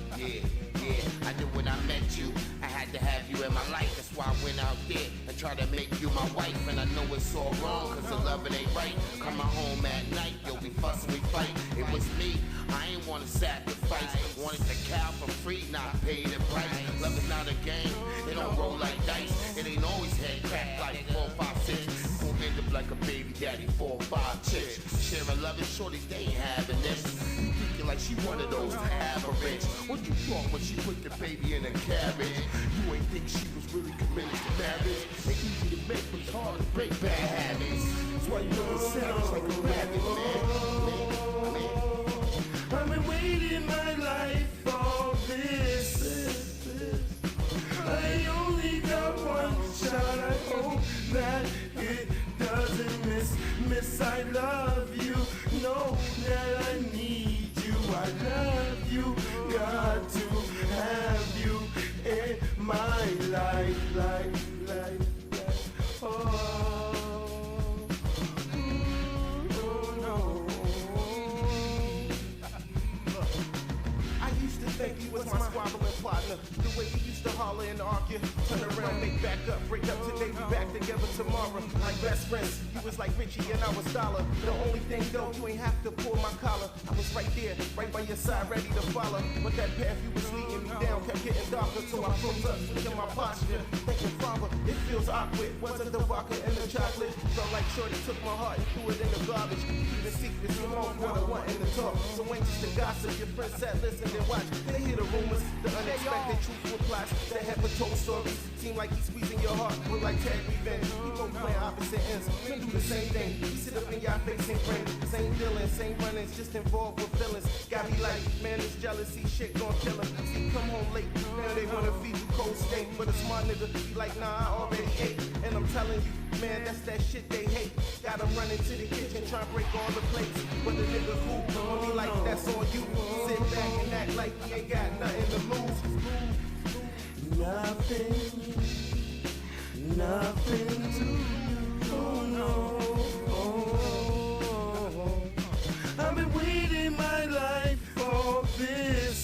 M: Yeah. I knew when I met you, I had to have you in my life. That's why I went out there and tried to make you my wife. And I know it's all wrong, cause the loving ain't right. Coming home at night, you'll be fussing, we fight. It was me, I ain't wanna sacrifice. Wanted the cow for free, not pay the price. Love is not a game, it don't roll like dice. It ain't always head crack like 4, 5, 6. Who end up like a baby daddy, 4 or 5 chicks. Sharing love and shorties, they ain't having this. Thinking like she one of those average. What you thought when she put the baby in a cabbage? You ain't think she was really committed to marriage. They easy to make, but it's hard to break bad habits. That's why you know sounds like a rabbit, man.
O: I've been waiting my life for this. I only got one shot. I hope that it doesn't miss. I love you. Know that I need you. I love you. Got to have you in my life.
M: I used to think you was my squabbling partner. The way you used to holler and argue. Turn around, make back up, break up today, be back together tomorrow. Like best friends, you was like Richie and I was Dollar. The only thing though, you ain't have to pull my collar. I was right there, right by your side, ready to follow. But that path you was leading me down kept getting darker. So I froze up, switching my posture. Thinking, Father, it feels awkward. Wasn't the vodka and the chocolate? Felt like Shorty took my heart and threw it in the garbage. Keeping secrets, you won't wanna wanting to talk. So anxious to gossip, your friends sat, listened and watched. They hear the rumors, the unexpected truthful plots. That haven't told stories. Seem like he's squeezing your heart, look like tag revenge. We both playing opposite ends, we do the same thing. We sit up in your face and grin. Same dealings, same runnings, just involved with feelings. Got me like, man, this jealousy shit gon' kill him. See, come home late, now they wanna feed you cold steak. But a smart nigga be like, nah, I already ate. And I'm telling you, man, that's that shit they hate. Got them running to the kitchen, try to break all the plates. But the nigga cool, gon' be like, that's on you. Sit back and act like you ain't got nothing to lose.
O: Nothing to you, oh no. I've been waiting my life for this.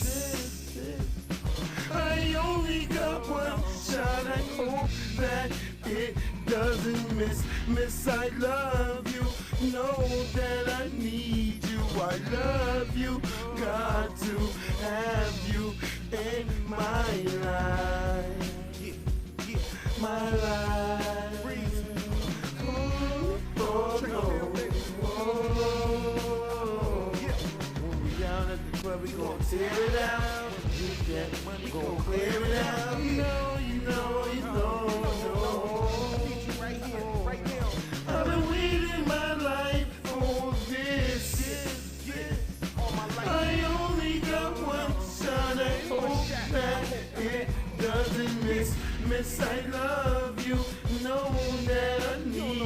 O: I only got one shot. I hope that it doesn't miss. I love you. Know that I need you. I love you. Got to have you in my life. My life. Oh, no. When we down at the club, we gon' tear it out. We gon' clear it out. You know. Right here, right now. I've been waiting my life doesn't miss. Miss, I love you. Know that I need